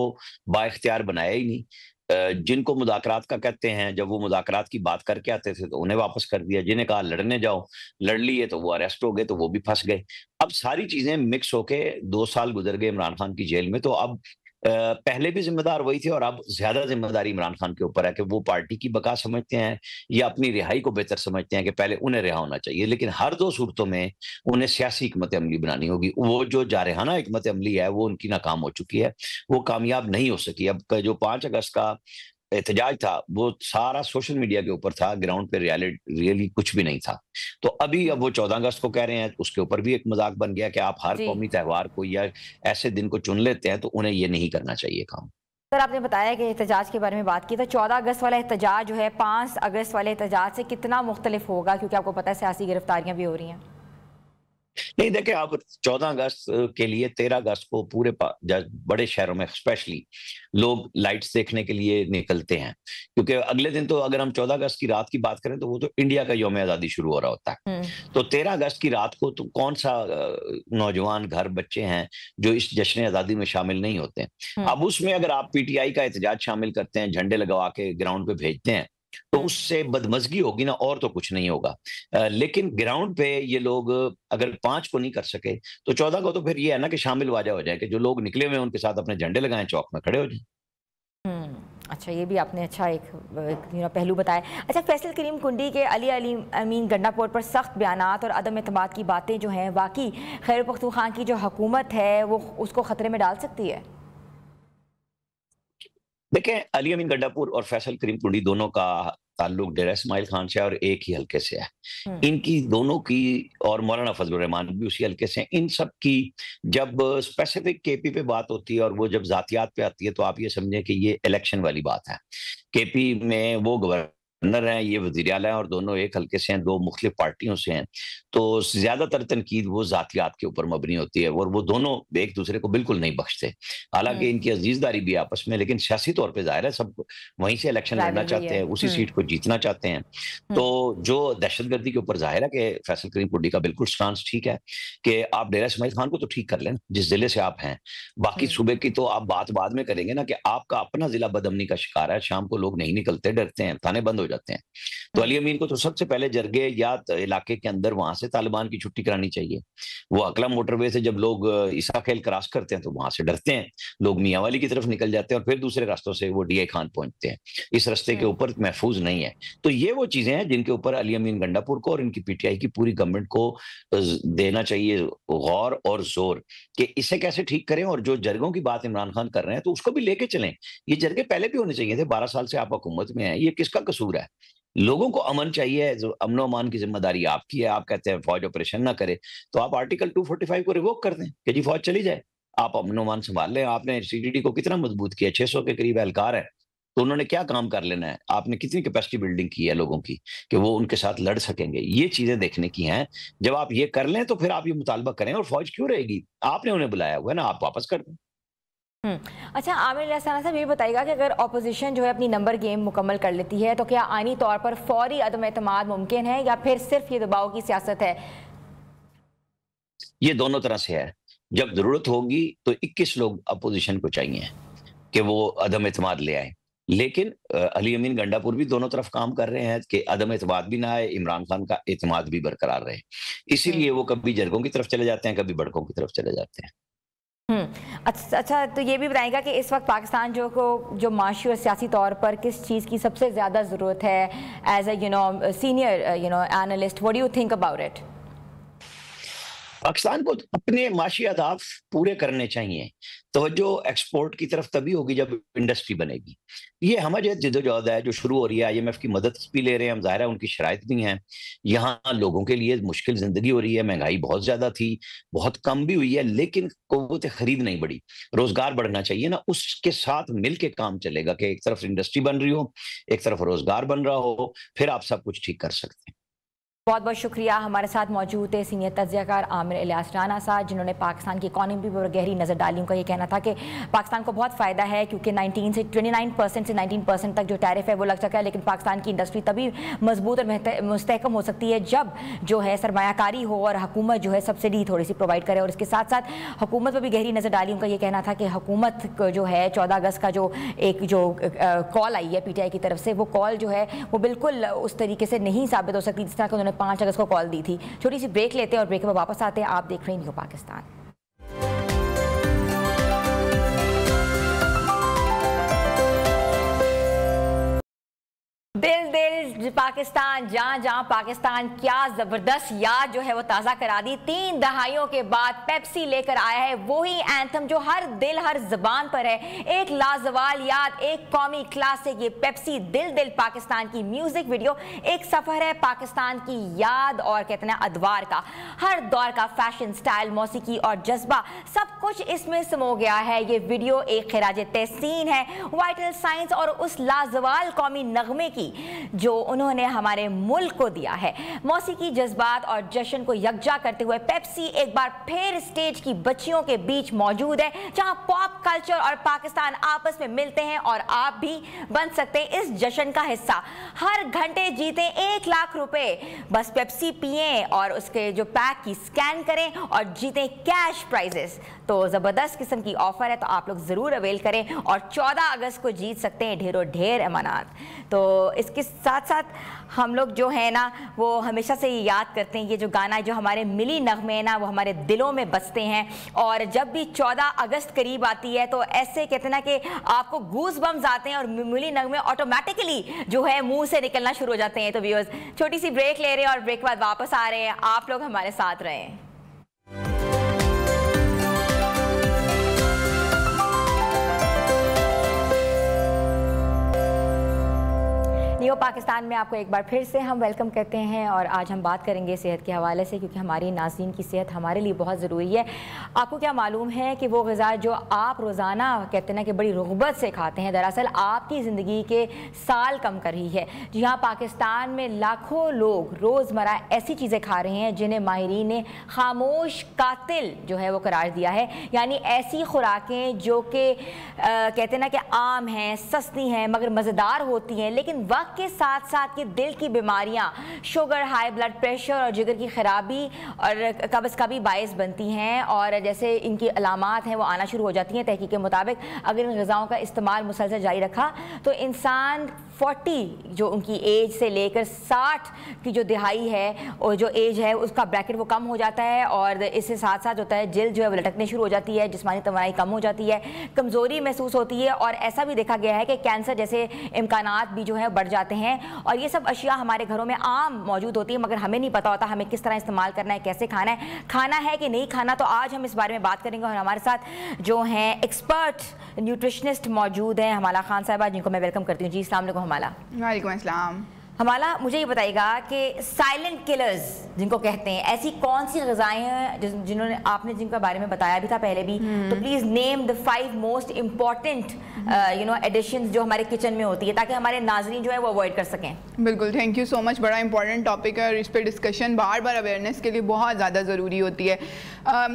با اختیار بنایا ہی نہیں. جن کو مذاکرات کا کہتے ہیں, جب وہ مذاکرات کی بات کر کے آتے تھے تو انہیں واپس کر دیا. جنہیں کہا لڑنے جاؤ, لڑ لیے تو وہ اریسٹ ہو گئے, تو وہ بھی پھنس گئے. اب ساری چیزیں مکس ہو کے 2 سال گزر گئے عمران خان کی جیل میں. تو اب پہلے بھی ذمہ دار وہی تھے اور اب زیادہ ذمہ داری عمران خان کے اوپر ہے کہ وہ پارٹی کی بقا سمجھتے ہیں یا اپنی رہائی کو بہتر سمجھتے ہیں کہ پہلے انہیں رہا ہونا چاہیے. لیکن ہر دو صورتوں میں انہیں سیاسی حکمت عملی بنانی ہوگی. وہ جو جارحانہ حکمت عملی ہے وہ ان کی ناکام ہو چکی ہے, وہ کامیاب نہیں ہو سکی. اب جو 5 اگست کا احتجاج تھا وہ سارا سوشل میڈیا کے اوپر تھا, گراؤنڈ پہ ریئلی کچھ بھی نہیں تھا. تو ابھی اب وہ 14 اگست کو کہہ رہے ہیں, اس کے اوپر بھی ایک مذاق بن گیا کہ آپ ہر قومی تہوار کو یا ایسے دن کو چن لیتے ہیں, تو انہیں یہ نہیں کرنا چاہیے کام. سر آپ نے بتایا کہ احتجاج کے بارے میں بات کی, تو 14 اگست والا احتجاج جو ہے 5 اگست والے احتجاج سے کتنا مختلف ہوگا, کیونکہ آپ کو پتہ ہے سیاسی گرفتاریاں بھی ہو رہی ہیں؟ نہیں دیکھیں, آپ 14 اگست کے لیے 13 اگست کو پورے بڑے شہروں میں اسپیشلی لوگ لائٹس دیکھنے کے لیے نکلتے ہیں, کیونکہ اگلے دن تو اگر ہم 14 اگست کی رات کی بات کریں تو وہ تو انڈیا کا یوم آزادی شروع ہو رہا ہوتا ہے. تو 13 اگست کی رات کو تو کون سا نوجوان گھر بچے ہیں جو اس جشن آزادی میں شامل نہیں ہوتے ہیں. اب اس میں اگر آپ پی ٹی آئی کا احتجاج شامل کرتے ہیں, جھنڈے لگوا کے گراؤنڈ پہ بھیجتے ہیں, تو اس سے بدمزگی ہوگی نا, اور تو کچھ نہیں ہوگا. لیکن گراؤنڈ پہ یہ لوگ اگر 5 کو نہیں کر سکے تو 14 کو تو پھر یہ ہے نا کہ شامل واجہ ہو جائے کہ جو لوگ نکلے ہوئے ہیں ان کے ساتھ اپنے جھنڈے لگائیں, چوک میں کھڑے ہو جائیں. اچھا, یہ بھی آپ نے اچھا ایک پہلو بتایا. اچھا, فیصل کریم کنڈی کے علی امین گنڈا پور پر سخت بیانات اور عدم اعتماد کی باتیں جو ہیں, واقعی خیبر پختونخوا کی جو حکومت ہے وہ اس کو خطرے میں ڈال سکتی ہے؟ دیکھیں, علی امین گنڈا پور اور فیصل کریم کنڈی دونوں کا تعلق ڈیرہ اسماعیل خان سے اور ایک ہی حلقے سے ہے. ان کی دونوں کی, اور مولانا فضل الرحمان بھی اسی حلقے سے ہیں, ان سب کی جب اسپیسیفک کے پی پہ بات ہوتی ہے اور وہ جب ذاتیات پہ آتی ہے تو آپ یہ سمجھیں کہ یہ الیکشن والی بات ہے. کے پی میں وہ گورنر ہیں, یہ وزیر اعلیٰ ہیں, اور دونوں ایک حلقے سے ہیں, 2 مختلف پارٹیوں سے ہیں. تو زیادہ تر تنقید وہ ذاتیات کے اوپر مبنی ہوتی ہے, اور وہ دونوں ایک دوسرے کو بالکل نہیں بخشتے. حالانکہ ان کی عزیز داری بھی آپس میں, لیکن سیاسی طور پہ ظاہر ہے سب وہیں سے الیکشن لڑنا چاہتے ہیں, اسی سیٹ کو جیتنا چاہتے ہیں. تو جو دہشت گردی کے اوپر ظاہر ہے کہ فیصل کریم کنڈی کا بالکل سٹانس ٹھیک ہے کہ آپ ڈیرہ اسماعیل خان کو تو ٹھیک کر لیں جس ضلع سے آپ ہیں, باقی صوبے کی تو آپ بات بعد میں کریں گے نا, کہ آپ کا اپنا ضلع بدامنی کا شکار ہے, شام کو لوگ نہیں نکلتے, ڈرتے ہیں, تھانے بند ہو جاتے ہیں. تو علی امین کو تو سب سے پہلے جرگے یا علاقے کے اندر وہاں سے طالبان کی چھٹی کرانی چاہیے. وہ اکلا موٹر وے سے جب لوگ عیسیٰ کھیل کراس کرتے ہیں تو وہاں سے ڈرتے ہیں, لوگ میاں والی کی طرف نکل جاتے ہیں اور پھر دوسرے راستوں سے وہ ڈی آئی خان پہنچتے ہیں. اس راستے کے اوپر محفوظ نہیں ہے. تو یہ وہ چیزیں ہیں جن کے اوپر علی امین گنڈا پور کو اور ان کی پی ٹی آئی کی پوری گورنمنٹ کو دینا چاہیے غور اور زور, کہ اسے کیسے ٹھیک کریں. اور جو جرگوں کی بات عمران خان کر رہے ہیں تو اس کو بھی لے کے چلیں. یہ جرگے پہلے بھی ہونے چاہیے تھے, 12 سال سے آپ حکومت میں ہیں, یہ کس کا قصور ہے؟ لوگوں کو امن چاہیے, امن و امان کی ذمہ داری آپ کی ہے. آپ کہتے ہیں فوج آپریشن نہ کرے, تو آپ آرٹیکل 245 کو ریووک کر دیں کہ جی فوج چلی جائے, آپ امن و امان سنبھال لیں. آپ نے سی ڈی ڈی کو کتنا مضبوط کیا, 600 کے قریب اہلکار ہے, تو انہوں نے کیا کام کر لینا ہے؟ آپ نے کتنی کیپیسٹی بلڈنگ کی ہے لوگوں کی کہ وہ ان کے ساتھ لڑ سکیں گے؟ یہ چیزیں دیکھنے کی ہیں. جب آپ یہ کر لیں تو پھر آپ یہ مطالبہ کریں. اور فوج کیوں رہے گی؟ آپ نے انہیں بلایا ہوا ہے نا, آپ واپس کر دیں. اچھا, عامر علیہ السلام صاحب یہ بتائیے گا کہ اگر اپوزیشن جو ہے اپنی نمبر گیم مکمل کر لیتی ہے تو کیا آئینی طور پر فوری عدم اعتماد ممکن ہے, یا پھر صرف یہ دباؤ کی سیاست ہے؟ یہ دونوں طرح سے ہے. جب ضرورت ہوگی تو 21 لوگ اپوزیشن کو چاہیے کہ وہ عدم اعتماد لے آئیں. لیکن علی امین گنڈا پور بھی دونوں طرف کام کر رہے ہیں کہ عدم اعتماد بھی نہ آئے, عمران خان کا اعتماد بھی برقرار رہے. اسی لیے وہ کبھی جرگوں کی طرف چلے جاتے ہیں, کبھی بڑکوں کی طرف چلے جاتے ہیں. اچھا, تو یہ بھی بتائیں گا کہ اس وقت پاکستان جو معاشی اور سیاسی طور پر کس چیز کی سب سے زیادہ ضرورت ہے as a senior analyst, what do you think about it? Pakistan کو اپنے معاشی اہداف پورے کرنے چاہیے. توجہ ایکسپورٹ کی طرف تبھی ہوگی جب انڈسٹری بنے گی. یہ ہماری جدوجہد ہے جو شروع ہو رہی ہے, آئی ایم ایف کی مدد بھی لے رہے ہیں ہم, ظاہر ہے ان کی شرائط بھی ہیں. یہاں لوگوں کے لیے مشکل زندگی ہو رہی ہے, مہنگائی بہت زیادہ تھی, بہت کم بھی ہوئی ہے, لیکن قوت خرید نہیں بڑھی. روزگار بڑھنا چاہیے نا, اس کے ساتھ مل کے کام چلے گا کہ ایک طرف انڈسٹری بن رہی ہو, ایک طرف روزگار بن رہا ہو, پھر آپ سب کچھ ٹھیک کر سکتے ہیں. بہت بہت شکریہ. ہمارے ساتھ موجود تھے سینئر تجزیہ کار عامر الیاس رانا صاحب, جنہوں نے پاکستان کی اکانومی پر گہری نظر ڈالی. ان کا یہ کہنا تھا کہ پاکستان کو بہت فائدہ ہے کیونکہ 29% سے 19% تک جو ٹیرف ہے وہ لگ سکا ہے, لیکن پاکستان کی انڈسٹری تبھی مضبوط اور مستحکم ہو سکتی ہے جب جو ہے سرمایہ کاری ہو اور حکومت جو ہے سبسڈی تھوڑی سی پرووائڈ کرے. اور اس کے ساتھ ساتھ حکومت پر بھی گہری نظر ڈالی. ان کا یہ کہنا تھا کہ حکومت جو ہے 14 اگست کا جو ایک کال آئی ہے پی ٹی آئی کی طرف سے, وہ کال جو ہے وہ بالکل اس طریقے سے نہیں ثابت ہو سکتی جس طرح کہ انہوں نے 5 اگست کو کال دی تھی. چھوٹی سی بریک لیتے ہیں اور بریک میں واپس آتے ہیں. آپ دیکھ رہے ہیں نیو پاکستان. पाकिस्तान, जहाँ जहाँ पाकिस्तान, क्या जबरदस्त याद जो है वो ताज़ा करा दी। 3 दहाइयों के बाद पेप्सी लेकर आया है वही एंथम जो हर दिल हर जबान पर है। एक लाजवाल याद, एक कौमी क्लासिक, ये पेप्सी दिल दिल पाकिस्तान की म्यूजिक वीडियो एक सफर है पाकिस्तान की याद और कहते हैं अदवार का। हर दौर का फैशन, स्टाइल, मौसीकी और जज्बा सब कुछ इसमें समो गया है। ये वीडियो एक खिराज तहसीन है वाइटल साइंस और उस लाजवाल कौमी नगमे की जो उन्होंने हमारे मुल्क को दिया है। मौसीकी, जज्बात और जश्न को यकजा करते हुए पेप्सी एक बार फिर स्टेज की बच्चियों के बीच मौजूद है, जहां पॉप कल्चर और पाकिस्तान आपस में मिलते हैं और आप भी बन सकते हैं इस जश्न का हिस्सा। हर घंटे जीते 1 लाख रुपए, बस पेप्सी पिएं और उसके जो पैक की स्कैन करें और जीतें कैश प्राइजेस। तो ज़बरदस्त किस्म की ऑफर है, तो आप लोग ज़रूर अवेल करें और 14 अगस्त को जीत सकते हैं ढेरों ढेर अमानत। तो इसके साथ साथ हम लोग जो है ना वो हमेशा से ये याद करते हैं, ये जो गाना जो हमारे मिली नगमे है ना वो हमारे दिलों में बसते हैं। और जब भी 14 अगस्त करीब आती है तो ऐसे कहते हैं ना कि आपको गूज बम्स आते हैं और मिली नगमे ऑटोमेटिकली जो है मुंह से निकलना शुरू हो जाते हैं। तो व्यूअर्स, छोटी सी ब्रेक ले रहे हैं और ब्रेक के बाद वापस आ रहे हैं। आप लोग हमारे साथ रहें। नियो पाकिस्तान में आपको एक बार फिर से हम वेलकम करते हैं और आज हम बात करेंगे सेहत के हवाले से, क्योंकि हमारी नाज़रीन की सेहत हमारे लिए बहुत ज़रूरी है। आपको क्या मालूम है कि वो ग़िज़ा जो आप रोज़ाना कहते हैं ना कि बड़ी रुग़बत से खाते हैं, दरअसल आपकी ज़िंदगी के साल कम कर रही है। जी हाँ, पाकिस्तान में लाखों लोग रोज़मर्रा ऐसी चीज़ें खा रहे हैं जिन्हें माहिरीन ने खामोश कातिल जो है वो करार दिया है। यानी ऐसी खुराकें जो कि कहते हैं ना कि आम हैं, सस्ती हैं, मगर मज़ेदार होती हैं, लेकिन वक्त के साथ साथ ये दिल की बीमारियां, शुगर, हाई ब्लड प्रेशर और जिगर की खराबी और कब्ज़ का भी बायस बनती हैं। और जैसे इनकी अलामात हैं वो आना शुरू हो जाती हैं। तहकीक के मुताबिक अगर इन ग़िज़ाओं का इस्तेमाल मुसलसल जारी रखा तो इंसान 40 जो उनकी एज से लेकर 60 की जो दिहाई है और जो एज है उसका ब्रैकेट वो कम हो जाता है। और इससे साथ साथ होता है जिल्द जो है वो लटकने शुरू हो जाती है, जिस्मानी तवानाई कम हो जाती है, कमज़ोरी महसूस होती है। और ऐसा भी देखा गया है कि कैंसर जैसे इम्कानात भी जो है बढ़ जाते हैं। और ये सब अशिया हमारे घरों में आम मौजूद होती है, मगर हमें नहीं पता होता हमें किस तरह इस्तेमाल करना है, कैसे खाना है कि नहीं खाना। तो आज हम इस बारे में बात करेंगे और हमारे साथ जो हैं एक्सपर्ट न्यूट्रिशनिस्ट मौजूद हैं हमाला खान साहिबा, जिनको मैं वेलकम करती हूँ। जी अस्सलाम वालेकुम हमाला। वालेकुम अस्सलाम। हमाला, मुझे ये बताइएगा कि साइलेंट किलर्स जिनको कहते हैं, ऐसी कौन सी ग़िज़ाएं हैं जिन्होंने आपने जिनके बारे में बताया भी था पहले भी, तो please name the 5 most important additions जो हमारे किचन में होती है, ताकि हमारे नाज़रीन जो है वो अवॉइड कर सकें। बिल्कुल, थैंक यू सो मच। बड़ा इंपॉर्टेंट टॉपिक है और इस पर डिस्कशन बार बार अवेयरनेस के लिए बहुत ज़्यादा ज़रूरी होती है।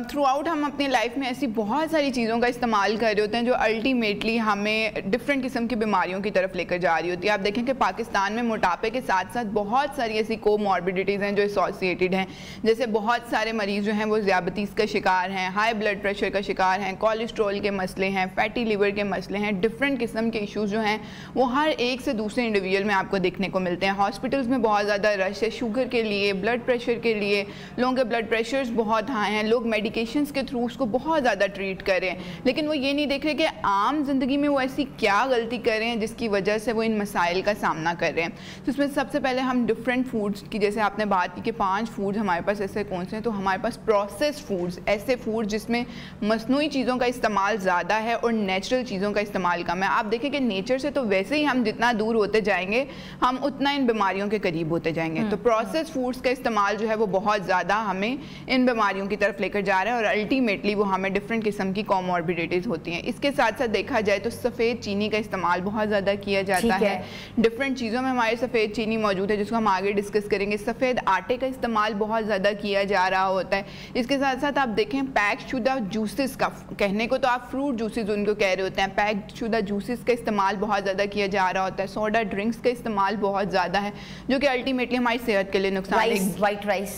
थ्रू आउट हम अपनी लाइफ में ऐसी बहुत सारी चीज़ों का इस्तेमाल कर रहे होते हैं जो अल्टीमेटली हमें डिफरेंट किस्म की बीमारियों की तरफ लेकर जा रही होती है। आप देखें कि पाकिस्तान में मोटापे के साथ साथ बहुत सारी ऐसी कोमॉर्बिडिटीज़ हैं जो एसोसिएटेड हैं। जैसे बहुत सारे मरीज़ जो हैं वो ज़ियाबतीस का शिकार हैं, हाई ब्लड प्रेशर का शिकार हैं, कोलेस्ट्रॉल के मसले हैं, फैटी लिवर के मसले हैं। डिफरेंट किस्म के इश्यूज़ जो हैं वो हर एक से दूसरे इंडिविजुअल में आपको देखने को मिलते हैं। हॉस्पिटल्स में बहुत ज़्यादा रश है शुगर के लिए, ब्लड प्रेशर के लिए। लोगों के ब्लड प्रेशर्स बहुत हाई हैं, लोग मेडिकेशंस के थ्रू उसको बहुत ज़्यादा ट्रीट कर रहे हैं, लेकिन वो ये नहीं देख रहे कि आम ज़िंदगी में वो ऐसी क्या गलती कर रहे हैं जिसकी वजह से वो इन मसाइल का सामना कर रहे हैं। तो इसमें सबसे पहले हम डिफरेंट फूड्स की, जैसे आपने बात की कि 5 फूड्स हमारे पास ऐसे कौन से हैं, तो हमारे पास प्रोसेस्ड फूड्स, ऐसे फूड जिसमें मसनूई चीज़ों का इस्तेमाल ज़्यादा है और नेचुरल चीज़ों का इस्तेमाल कम है। आप देखें कि नेचर से तो वैसे ही हम जितना दूर होते जाएंगे हम उतना इन बीमारियों के करीब होते जाएंगे। तो प्रोसेस्ड फूड्स का इस्तेमाल जो है वो बहुत ज़्यादा हमें इन बीमारियों की तरफ लेकर जा रहा है और अल्टीमेटली वो हमें डिफरेंट किस्म की कॉमॉर्बिडिटीज़ होती हैं। इसके साथ साथ देखा जाए तो सफ़ेद चीनी का इस्तेमाल बहुत ज़्यादा किया जाता है। डिफरेंट चीज़ों में हमारे सफ़ेद चीनी मौजूद है जिसको हम आगे डिस्कस करेंगे। सफ़ेद आटे का इस्तेमाल बहुत ज़्यादा किया जा रहा होता है। इसके साथ साथ आप देखें पैक शुदा जूसेस का, कहने को तो आप फ्रूट जूसेस उनको कह रहे होते हैं, पैक शुदा जूसेस का इस्तेमाल बहुत ज़्यादा किया जा रहा होता है। सोडा ड्रिंक्स का इस्तेमाल बहुत ज़्यादा है जो कि अल्टीमेटली हमारी सेहत के लिए नुकसान है।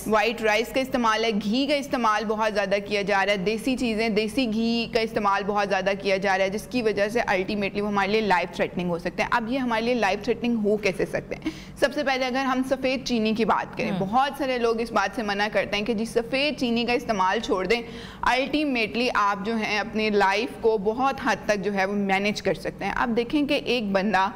वाइट राइस का इस्तेमाल है, घी का इस्तेमाल बहुत ज़्यादा किया जा रहा है, देसी चीज़ें, देसी घी का इस्तेमाल बहुत ज़्यादा किया जा रहा है, जिसकी वजह से अल्टीमेटली वो हमारे लिए लाइफ थ्रेटनिंग हो सकते हैं। अब ये हमारे लिए लाइफ थ्रेटनिंग हो कैसे सकते हैं? सबसे पहले अगर हम सफ़ेद चीनी की बात करें, बहुत सारे लोग इस बात से मना करते हैं कि जी सफ़ेद चीनी का इस्तेमाल छोड़ दें। अल्टीमेटली आप जो हैं अपनी लाइफ को बहुत हद तक जो है वो मैनेज कर सकते हैं। आप देखें कि एक बंदा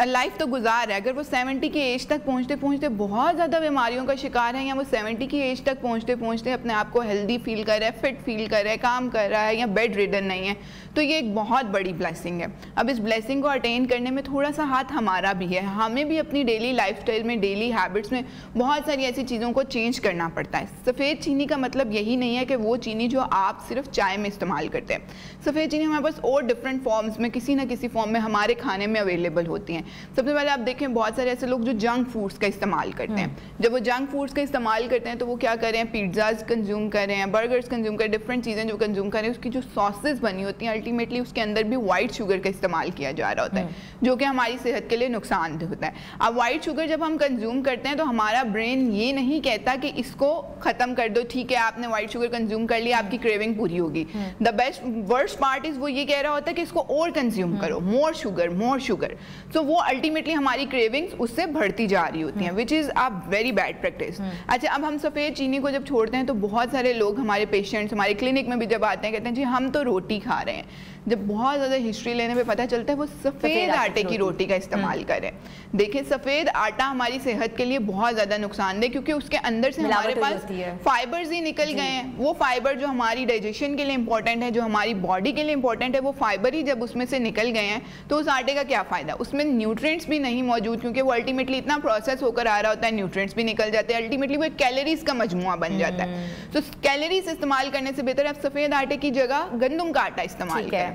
लाइफ तो गुजार रहा है, अगर वो 70 की एज तक पहुंचते पहुंचते बहुत ज़्यादा बीमारियों का शिकार है, या वो 70 की एज तक पहुंचते पहुंचते अपने आप को हेल्दी फील कर रहा है, फिट फील कर रहा है, काम कर रहा है, या बेड रिडन नहीं है, तो ये एक बहुत बड़ी ब्लेसिंग है। अब इस ब्लेसिंग को अटेन करने में थोड़ा सा हाथ हमारा भी है, हमें भी अपनी डेली लाइफस्टाइल में, डेली हैबिट्स में बहुत सारी ऐसी चीज़ों को चेंज करना पड़ता है। सफ़ेद चीनी का मतलब यही नहीं है कि वो चीनी जो आप सिर्फ चाय में इस्तेमाल करते हैं। सफ़ेद चीनी हमारे पास और डिफरेंट फॉर्म्स में, किसी ना किसी फॉर्म में हमारे खाने में अवेलेबल होती हैं। सबसे पहले आप देखें, बहुत सारे ऐसे लोग जो जंक फूड्स का इस्तेमाल करते हैं। जब वो जंक फूड्स का इस्तेमाल करते हैं तो वो क्या कर रहे हैं, पिज़्ज़ाज कंज्यूम कर रहे हैं, बर्गर्स कंज्यूम कर रहे हैं, डिफरेंट चीज़ें जो कंज्यूम कर रहे हैं, उसकी जो सॉसेस बनी होती हैं अल्टीमेटली उसके अंदर भी वाइट शुगर का इस्तेमाल किया जा रहा होता है, जो कि हमारी सेहत के लिए नुकसानदेह होता है। अब वाइट शुगर जब हम कंज्यूम करते हैं तो हमारा ब्रेन ये नहीं कहता कि इसको ख़त्म कर दो, ठीक है आपने वाइट शुगर कंज्यूम कर लिया, आपकी क्रेविंग पूरी होगी। The best worst part is वो ये कह रहा होता है कि इसको और कंज्यूम करो, मोर शुगर मोर शुगर। सो वो अल्टीमेटली हमारी क्रेविंग्स उससे बढ़ती जा रही होती हैं, which is a very bad practice. अच्छा, अब हम सफ़ेद चीनी को जब छोड़ते हैं तो बहुत सारे लोग, हमारे पेशेंट्स हमारे क्लिनिक में भी जब आते हैं, कहते हैं जी हम तो रोटी खा रहे हैं। जब बहुत ज़्यादा हिस्ट्री लेने पे पता चलता है वो सफ़ेद आटे की रोटी का इस्तेमाल करें। देखिए, सफ़ेद आटा हमारी सेहत के लिए बहुत ज़्यादा नुकसानदेह, क्योंकि उसके अंदर से हमारे पास फाइबर्स ही निकल गए हैं। वो फाइबर जो हमारी डाइजेशन के लिए इंपॉर्टेंट है, जो हमारी बॉडी के लिए इंपॉर्टेंट है, वो फाइबर ही जब उसमें से निकल गए हैं तो उस आटे का क्या फ़ायदा। उसमें न्यूट्रिएंट्स भी नहीं मौजूद, क्योंकि वो अल्टीमेटली इतना प्रोसेस होकर आ रहा होता है, न्यूट्रिएंट्स भी निकल जाते हैं, अल्टीमेटली वो एक कैलोरीज का मजमुआ बन जाता है। तो कैलोरीज इस्तेमाल करने से बेहतर है आप सफ़ेद आटे की जगह गंदम का आटा इस्तेमाल करें,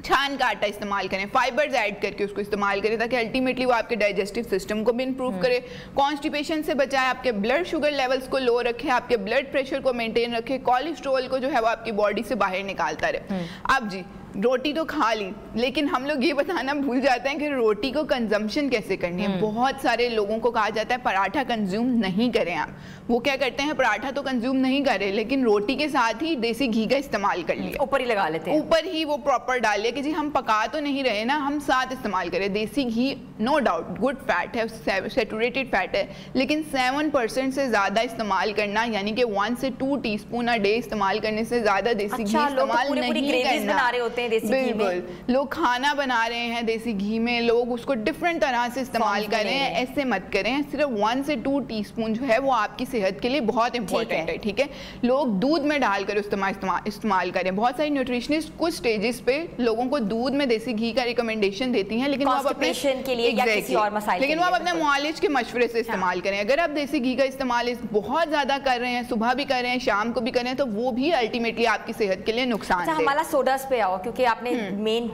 छान का आटा इस्तेमाल करें, फाइबर्स ऐड करके उसको इस्तेमाल करें, ताकि अल्टीमेटली वो आपके डाइजेस्टिव सिस्टम को भी इंप्रूव करे, कॉन्स्टिपेशन से बचाए, आपके ब्लड शुगर लेवल्स को लो रखे, आपके ब्लड प्रेशर को मेंटेन रखे, कोलेस्ट्रॉल को जो है वो आपकी बॉडी से बाहर निकालता रहे। अब जी, रोटी तो खा ली, लेकिन हम लोग ये बताना भूल जाते हैं कि रोटी को कंजम्पशन कैसे करनी है। बहुत सारे लोगों को कहा जाता है पराठा कंज्यूम नहीं करें आप। वो क्या करते हैं, पराठा तो कंज्यूम नहीं करें, लेकिन रोटी के साथ ही देसी घी का इस्तेमाल कर लिया, ऊपर ही लगा लेते हैं, ऊपर ही वो प्रॉपर डाल लिया कि जी हम पका तो नहीं रहे ना, हम साथ इस्तेमाल करें। देसी घी नो डाउट गुड फैट है, सैचुरेटेड फैट है, लेकिन 7% से ज़्यादा इस्तेमाल करना, यानी कि 1 से 2 टीस्पून अ डे इस्तेमाल करने से ज़्यादा देसी घी इस्तेमाल नहीं करना। बिल्कुल, लोग खाना बना रहे हैं देसी घी में, लोग उसको डिफरेंट तरह से इस्तेमाल कर रहे हैं, ऐसे मत करें। सिर्फ 1 से 2 टीस्पून जो है वो आपकी सेहत के लिए बहुत इंपॉर्टेंट है, ठीक है। लोग दूध में डालकर इस्तेमाल करें। बहुत सारी न्यूट्रिशनिस्ट कुछ स्टेजेस पे लोगों को दूध में देसी घी का रिकमेंडेशन देती हैं, लेकिन वो आप अपने के लिए या किसी और मसाइल, लेकिन वो आप अपने मुआलिज के मशवरे से इस्तेमाल करें। अगर आप देसी घी का इस्तेमाल बहुत ज्यादा कर रहे हैं, सुबह भी कर रहे हैं, शाम को भी कर रहे हैं, तो वो भी अल्टीमेटली आपकी सेहत के लिए नुकसान है। हमारा सोडास पे आओ, क्योंकि आपने मेन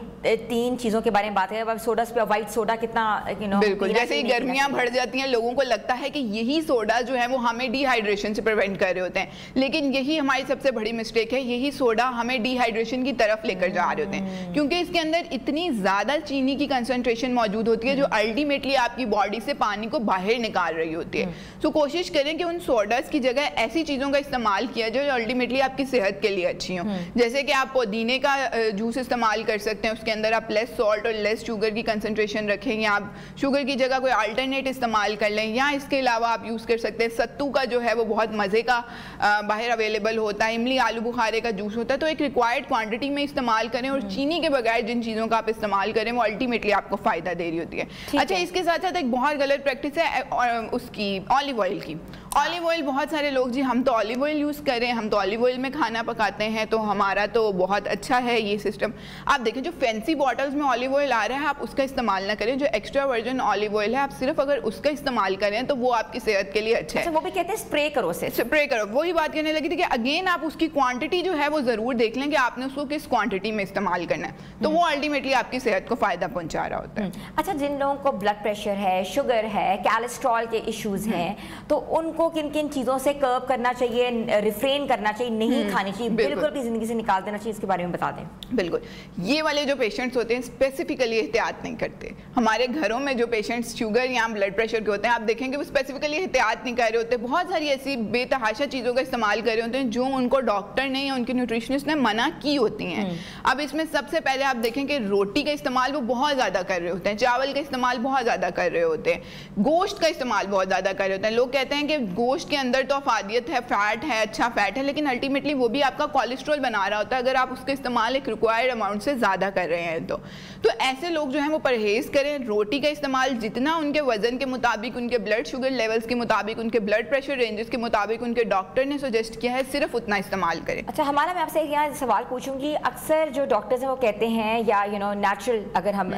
3 चीजों के बारे में बात करें। सोडा पे व्हाइट सोडा कितना बिल्कुल, जैसे ही गर्मियां बढ़ जाती हैं लोगों को लगता है कि यही सोडा जो है वो हमें डिहाइड्रेशन से प्रिवेंट कर रहे होते हैं, लेकिन यही हमारी सबसे बड़ी मिस्टेक है। यही सोडा हमें डिहाइड्रेशन की तरफ लेकर जा रहे होते हैं, क्योंकि इसके अंदर इतनी ज्यादा चीनी की कंसंट्रेशन मौजूद होती है जो अल्टीमेटली आपकी बॉडी से पानी को बाहर निकाल रही होती है। तो कोशिश करें कि उन सोडास की जगह ऐसी चीजों का इस्तेमाल किया जाए जो अल्टीमेटली आपकी सेहत के लिए अच्छी हो। जैसे कि आप पुदीने का जूस इस्तेमाल कर सकते हैं, उसके अंदर आप लेस सॉल्ट और लेस शुगर की कंसंट्रेशन रखें, या आप शुगर की जगह कोई अल्टरनेट इस्तेमाल कर लें, या इसके अलावा आप यूज़ कर सकते हैं सत्तू का जो है वो बहुत मज़े का बाहर अवेलेबल होता है, इमली आलू बुखारे का जूस होता है। तो एक रिक्वायर्ड क्वांटिटी में इस्तेमाल करें, और चीनी के बगैर जिन चीज़ों का आप इस्तेमाल करें वो अल्टीमेटली आपको फ़ायदा दे रही होती है। अच्छा, इसके साथ साथ एक बहुत गलत प्रैक्टिस है उसकी ऑलिव ऑयल की। ऑलिव ऑयल, बहुत सारे लोग जी हम तो ऑलिव ऑयल यूज़ करें, हम तो ऑलिव ऑयल में खाना पकाते हैं, तो हमारा तो बहुत अच्छा है ये सिस्टम। आप देखें जो फैंसी बॉटल्स में ऑलिव ऑयल आ रहा है आप उसका इस्तेमाल ना करें। जो एक्स्ट्रा वर्जिन ऑलिव ऑयल है आप सिर्फ अगर उसका इस्तेमाल करें तो वो आपकी सेहत के लिए अच्छा है। वो भी कहते हैं स्प्रे करो, से स्प्रे करो। वही बात कहने लगी थी कि अगेन आप उसकी क्वांटिटी जो है वो ज़रूर देख लें कि आपने उसको किस क्वांटिटी में इस्तेमाल करना है, तो वो अल्टीमेटली आपकी सेहत को फ़ायदा पहुँचा रहा होता है। अच्छा, जिन लोगों को ब्लड प्रेशर है, शुगर है, कोलेस्ट्रॉल के इश्यूज हैं, तो उनको किन किन चीज़ों से कर्ब करना चाहिए, रिफ्रेन करना चाहिए, नहीं खानी चाहिए, बिल्कुल भी जिंदगी से निकाल देना चाहिए, इसके बारे में बता दें। बिल्कुल, ये वाले जो पेशेंट्स होते हैं स्पेसिफिकली एहतियात नहीं करते। हमारे घरों में जो पेशेंट्स शुगर या ब्लड प्रेशर के होते हैं आप देखेंगे वो स्पेसिफिकली एहतियात नहीं कर रहे होते, बहुत सारी ऐसी बेतहाशा चीज़ों का इस्तेमाल कर रहे होते हैं जो उनको डॉक्टर ने या उनके न्यूट्रिशनिस्ट ने मना की होती हैं। अब इसमें सबसे पहले आप देखें कि रोटी का इस्तेमाल वो बहुत ज़्यादा कर रहे होते हैं, चावल का इस्तेमाल बहुत ज़्यादा कर रहे होते हैं, गोश्त का इस्तेमाल बहुत ज़्यादा कर रहे होते हैं। लोग कहते हैं कि گوشت کے اندر تو افادیت ہے، فیٹ ہے، اچھا فیٹ ہے، لیکن الٹیمیٹلی وہ بھی آپ کا کولیسٹرول بنا رہا ہوتا ہے اگر آپ اس کا استعمال ایک ریکوائرڈ اماؤنٹ سے زیادہ کر رہے ہیں تو ایسے لوگ جو ہیں وہ پرہیز کریں. روٹی کا استعمال جتنا ان کے وزن کے مطابق، ان کے بلڈ شوگر لیولز کے مطابق، ان کے بلڈ پریشر رینجز کے مطابق ان کے ڈاکٹر نے سجیسٹ کیا ہے صرف اتنا استعمال کریں. اچھا ہمارا میں آپ سے یہاں سوال پوچھوں گی، اکثر جو ڈاکٹرز ہیں وہ کہتے ہیں یا نیچرل اگر ہم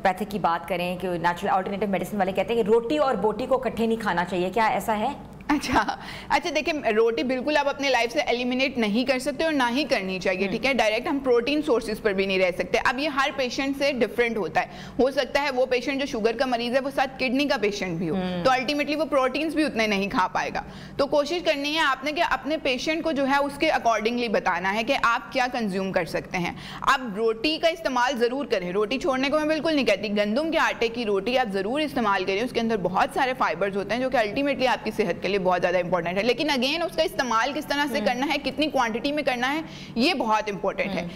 پیتھک کی بات کریں کہ نیچرل آلٹرنیٹیو میڈیسن والے کہتے ہیں کہ روٹی اور بوٹی کو اکٹھے نہیں کھانا چاہیے، کیا ایسا ہے؟ اچھا دیکھیں، روٹی بالکل آپ اپنے لائف سے ایلیمینیٹ نہیں کر سکتے اور نہ ہی کرنی چاہیے، ٹھیک ہے. ڈائریکٹ ہم پروٹین سورسز پر بھی نہیں رہ سکتے. اب یہ ہر پیشنٹ سے ڈفرینٹ ہوتا ہے. ہو سکتا ہے وہ پیشنٹ جو شوگر کا مریض ہے وہ ساتھ کڈنی کا پیشنٹ بھی ہو، تو الٹیمیٹلی وہ پروٹینز بھی اتنے نہیں کھا پائے گا. تو کوشش کرنی ہے آپ نے کہ اپنے پیشنٹ کو جو ہے اس کے اکارڈنگلی بتانا ہے کہ آپ کیا کنزیوم کر سکتے ہیں. آپ روٹی کا استعمال ضرور کریں، روٹی چھوڑنے کو میں بالکل نہیں کہتی. گندم کے آٹے کی روٹی آپ ضرور استعمال کریں، اس کے اندر بہت سارے فائبرز ہوتے ہیں جو کہ الٹیمیٹلی آپ کی صحت کے لیے بہت زیادہ امپورٹنٹ ہے. لیکن اگین اس کا استعمال کس طرح سے کرنا ہے، کتنی کوانٹٹی میں کرنا ہے، یہ بہت امپورٹنٹ ہے.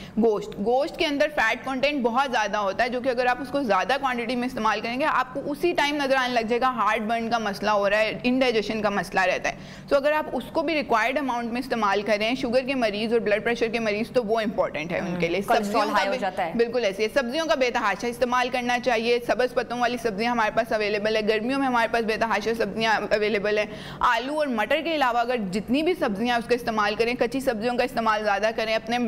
گوشت کے اندر فیٹ کنٹینٹ بہت زیادہ ہوتا ہے جو کہ اگر آپ اس کو زیادہ کوانٹٹی میں استعمال کریں گے آپ کو اسی ٹائم نظر آنے لگ جائے گا ہارٹ برن کا مسئلہ ہو رہا ہے، انڈائجیشن کا مسئلہ رہتا ہے. تو اگر آپ اس کو بھی ریکوائرڈ اماؤنٹ میں استعمال کریں، شوگر کے مریض اور بلڈ پریشر کے مریض تو وہ امپورٹنٹ ہے ان کے لیے. بالکل ایسے سبزیوں کا بے تحاشا استعمال کرنا چاہیے. سبز پتوں والی سبزیاں ہمارے پاس اویلیبل ہے، گرمیوں میں ہمارے پاس بے تحاشا سبزیاں اویلیبل ہیں. آلو اور مٹر کے علاوہ اگر جتنی بھی سبزیاں اس کا استعمال کریں، کچی سبزیوں کا استعمال زیادہ کریں. اپنے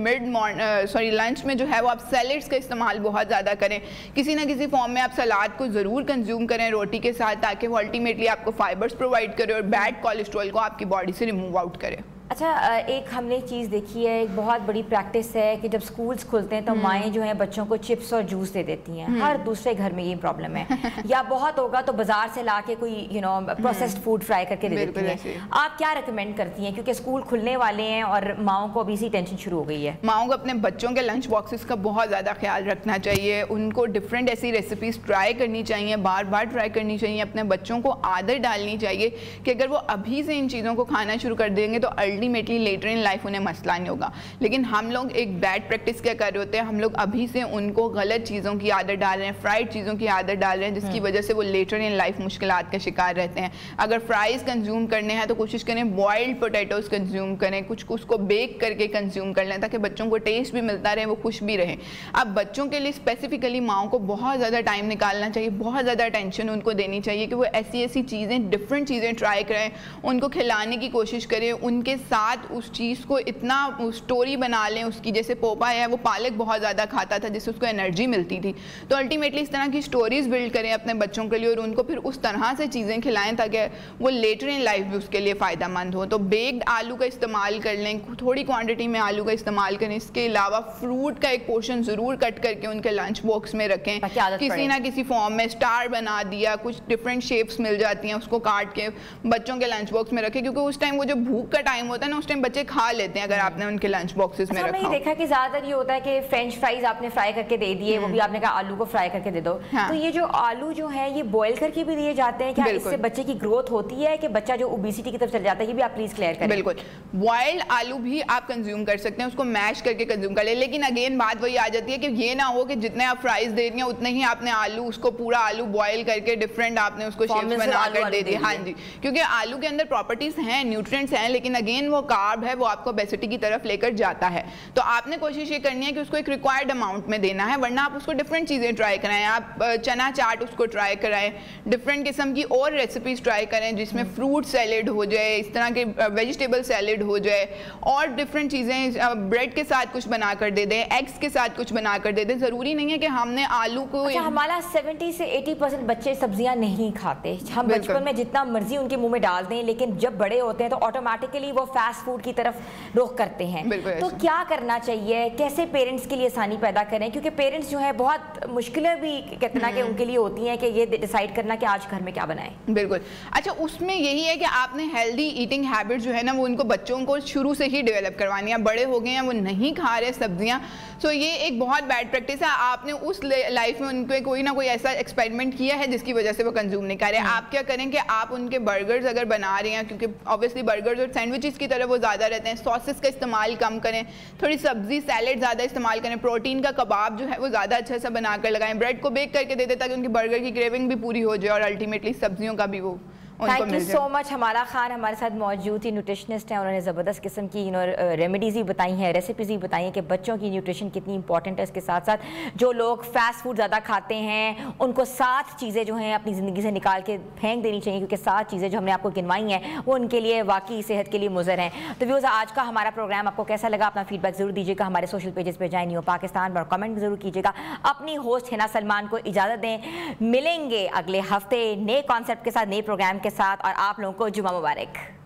لنچ میں جو ہے وہ آپ سیلڈز کا استعمال بہت زیادہ کریں. کسی نہ کسی فارم میں آپ سلاد کو ضرور کنزیوم کریں روٹی کے ساتھ، تاکہ وہ الٹیمیٹلی آپ کو فائبرز پرووائڈ کرے اور بیڈ کولیسٹرول کو آپ کی باڈی سے ریموو آؤٹ کرے. اچھا ایک ہم نے چیز دیکھی ہے، ایک بہت بڑی پریکٹس ہے کہ جب سکولز کھلتے ہیں تو مائیں جو ہیں بچوں کو چپس اور جوس دے دیتی ہیں. ہر دوسرے گھر میں یہ پرابلم ہے، یا بہت ہوگا تو بازار سے لا کے کوئی پروسیسڈ فوڈ فرائی کر کے دے دیتی ہیں. آپ کیا ریکمینڈ کرتی ہیں، کیونکہ اسکول کھلنے والے ہیں اور ماؤں کو ابھی سے ٹینشن شروع ہو گئی ہے؟ ماؤں کو اپنے بچوں کے لنچ باکسز کا بہت زیادہ خیال رکھنا چاہیے. ان کو ڈفرینٹ ایسی ریسیپیز ٹرائی کرنی چاہیے، بار بار ٹرائی کرنی چاہیے. اپنے بچوں کو عادت ڈالنی چاہیے کہ اگر وہ ابھی سے ان چیزوں کو کھانا شروع کر دیں گے تو الٹیمیٹلی لیٹر ان لائف انہیں مسئلہ نہیں ہوگا. لیکن ہم لوگ ایک بیڈ پریکٹس کیا کر رہے ہوتے ہیں، ہم لوگ ابھی سے ان کو غلط چیزوں کی عادت ڈال رہے ہیں، فرائیڈ چیزوں کی عادت ڈال رہے ہیں، جس کی وجہ سے وہ لیٹر ان لائف مشکلات کا شکار رہتے ہیں. اگر فرائز کنزیوم کرنے ہیں تو کوشش کریں بوائلڈ پوٹیٹوز کنزیوم کریں، کچھ اس کو بیک کر کے کنزیوم کر لیں تاکہ بچوں کو ٹیسٹ بھی ملتا رہے، وہ خوش بھی رہیں. اب بچوں کے لیے اسپیسیفکلی ماؤں کو بہت زیادہ ٹائم نکالنا چاہیے، بہت زیادہ اٹینشن ان کو دینی چاہیے کہ وہ ایسی چیزیں ڈفرینٹ چیزیں ٹرائی کریں، ان کو کھلانے کی کوشش کریں، ان کے ساتھ اس چیز کو اتنا سٹوری بنا لیں اس کی. جیسے پوپا ہے وہ پالک بہت زیادہ کھاتا تھا جس سے اس کو انرجی ملتی تھی، تو الٹیمیٹلی اس طرح کی سٹوریز بلڈ کریں اپنے بچوں کے لیے اور ان کو پھر اس طرح سے چیزیں کھلائیں تاکہ وہ لیٹر ان لائف بھی اس کے لیے فائدہ مند ہو. تو بیکڈ آلو کا استعمال کر لیں، تھوڑی کوانٹٹی میں آلو کا استعمال کریں. اس کے علاوہ فروٹ کا ایک پورشن ضرور کٹ کر کے ان کے لنچ باکس میں رکھیں، کسی نہ کسی فارم میں اسٹار بنا دیا، کچھ ڈفرینٹ شیپس مل جاتی ہیں، اس کو کاٹ کے بچوں کے لنچ باکس میں رکھیں. کیونکہ اس ٹائم وہ جو بھوک کا ٹائم ہوتا ہے نا، اس ٹائم بچے کھا لیتے ہیں اگر آپ نے ان کے لنچ باکسز میں رکھا. ہم نے دیکھا کہ زیادہ تر یہ ہوتا ہے کہ فرینچ فرائز آپ نے فرائی کر کے دے دیے، وہ بھی آپ نے کہا آلو کو فرائی کر کے دے دو. تو یہ جو آلو جو ہے یہ بوائل کر کے بھی دیے جاتے ہیں، کیا اس سے بچے کی گروتھ ہوتی ہے کہ بچہ جو اوبیسٹی کی طرف چل جاتا ہے؟ یہ بھی آپ پلیز کلیئر کریں. بالکل بوائلڈ آلو بھی آپ کنزیوم کر سکتے ہیں، اس کو میش کر کے کنزیوم کر لیں. لیکن اگین بات وہی آ جاتی ہے کہ یہ نہ ہو کہ جتنے آپ فرائز دے رہی ہیں اتنے ہی آپ نے آلو، اس کو پورا آلو بوائل کر کے ڈفرینٹ آپ نے اس کو شیپس بنا کر دے دی. ہاں جی، کیونکہ آلو کے اندر پراپرٹیز ہیں، نیوٹرینٹس ہیں، لیکن اگین وہ کارب ہے، وہ آپ کو اوبیسٹی کی طرف لے کر جاتا ہے. تو آپ نے کوشش یہ کرنی ہے کہ اس کو ایک ریکوائرڈ اماؤنٹ میں دینا ہے، ورنہ آپ اس کو ڈفرینٹ چیزیں ٹرائی کرائیں. آپ چنا چاٹ اس کو ٹرائی کرائیں، ڈفرینٹ قسم کی اور ریسیپیز ٹرائی کریں جس میں فروٹ سیلڈ ہو جائے، اس طرح کے ویجیٹیبل سیلڈ ہو جائے، اور ڈفرینٹ چیزیں بریڈ کے ساتھ کچھ بنا کر دے دیں، ایگز کے ساتھ کچھ بنا کر دے دیں. ضروری نہیں ہے کہ ہم نے آلو کو ہمارا 70 سے 80% بچے سبزیاں نہیں کھاتے. ہم بچپن میں جتنا مرضی ان کے منہ میں ڈال دیں، لیکن جب بڑے ہوتے ہیں تو آٹومیٹکلی وہ فاسٹ فوڈ کی طرف رخ کرتے ہیں. تو کیا کرنا چاہیے، کیسے پیرنٹس کے لیے آسانی پیدا کریں؟ کیونکہ پیرنٹس جو ہے بہت مشکلیں بھی کتنا کہ ان کے لیے ہوتی ہیں کہ یہ ڈیسائیڈ کرنا کہ آج گھر میں کیا بنائیں. بالکل. اچھا اس میں یہی ہے کہ آپ نے ہیلدی ایٹنگ ہیبٹ جو ہے نا وہ ان کو بچوں کو شروع سے ہی ڈیولپ کروانی ہے. بڑے ہو گئے ہیں وہ نہیں کھا رہے سبزیاں، تو یہ ایک بہت بیڈ پریکٹس ہے. آپ نے اس لائف میں ان کو کوئی نہ کوئی ایسا ایکسپیریمنٹ کیا ہے جس کی وجہ سے وہ کنزیوم نہیں کر رہے. آپ کیا کریں کہ آپ ان کے برگرز اگر بنا رہے ہیں، کیونکہ آبویسلی برگرز اور سینڈوچز کی طرف وہ زیادہ رہتے ہیں، ساسز کا استعمال کم کریں، تھوڑی سبزی سیلڈ زیادہ استعمال کریں، پروٹین کا کباب جو ہے وہ زیادہ اچھا سا بنا کر لگائیں، بریڈ کو بیک کر کے دے دیں تاکہ ان کی برگر کی کریونگ بھی پوری ہو جائے اور الٹیمیٹلی سبزیوں کا بھی وہ उनको मिल जाए। So much. हमारा खान हमारे साथ मौजूद थी, न्यूट्रिशनिस्ट हैं, उन्होंने ज़बरदस्त किस्म की रेमेडीज़ भी बताई हैं, रेसिपीज़ भी बताई हैं कि बच्चों की न्यूट्रिशन कितनी इंपॉर्टेंट है। इसके साथ साथ जो लोग फास्ट फूड ज़्यादा खाते हैं उनको 7 चीज़ें जो हैं अपनी ज़िंदगी से निकाल के फेंक देनी चाहिए, क्योंकि 7 चीज़ें जो हमने आपको गिनवाई हैं वो उनके लिए वाकई सेहत के लिए मुज़र हैं। तो व्यूअर्स, आज का हमारा प्रोग्राम आपको कैसा लगा? अपना फीडबैक ज़रूर दीजिएगा, हमारे सोशल पेजेस पे जाए न्यू पाकिस्तान पर, कमेंट ज़रूर कीजिएगा। अपनी होस्ट हिना सलमान को इजाज़त दें, मिलेंगे अगले हफ्ते नए कॉन्सेप्ट के साथ, नए प्रोग्राम के साथ, और आप लोगों को जुमा मुबारक।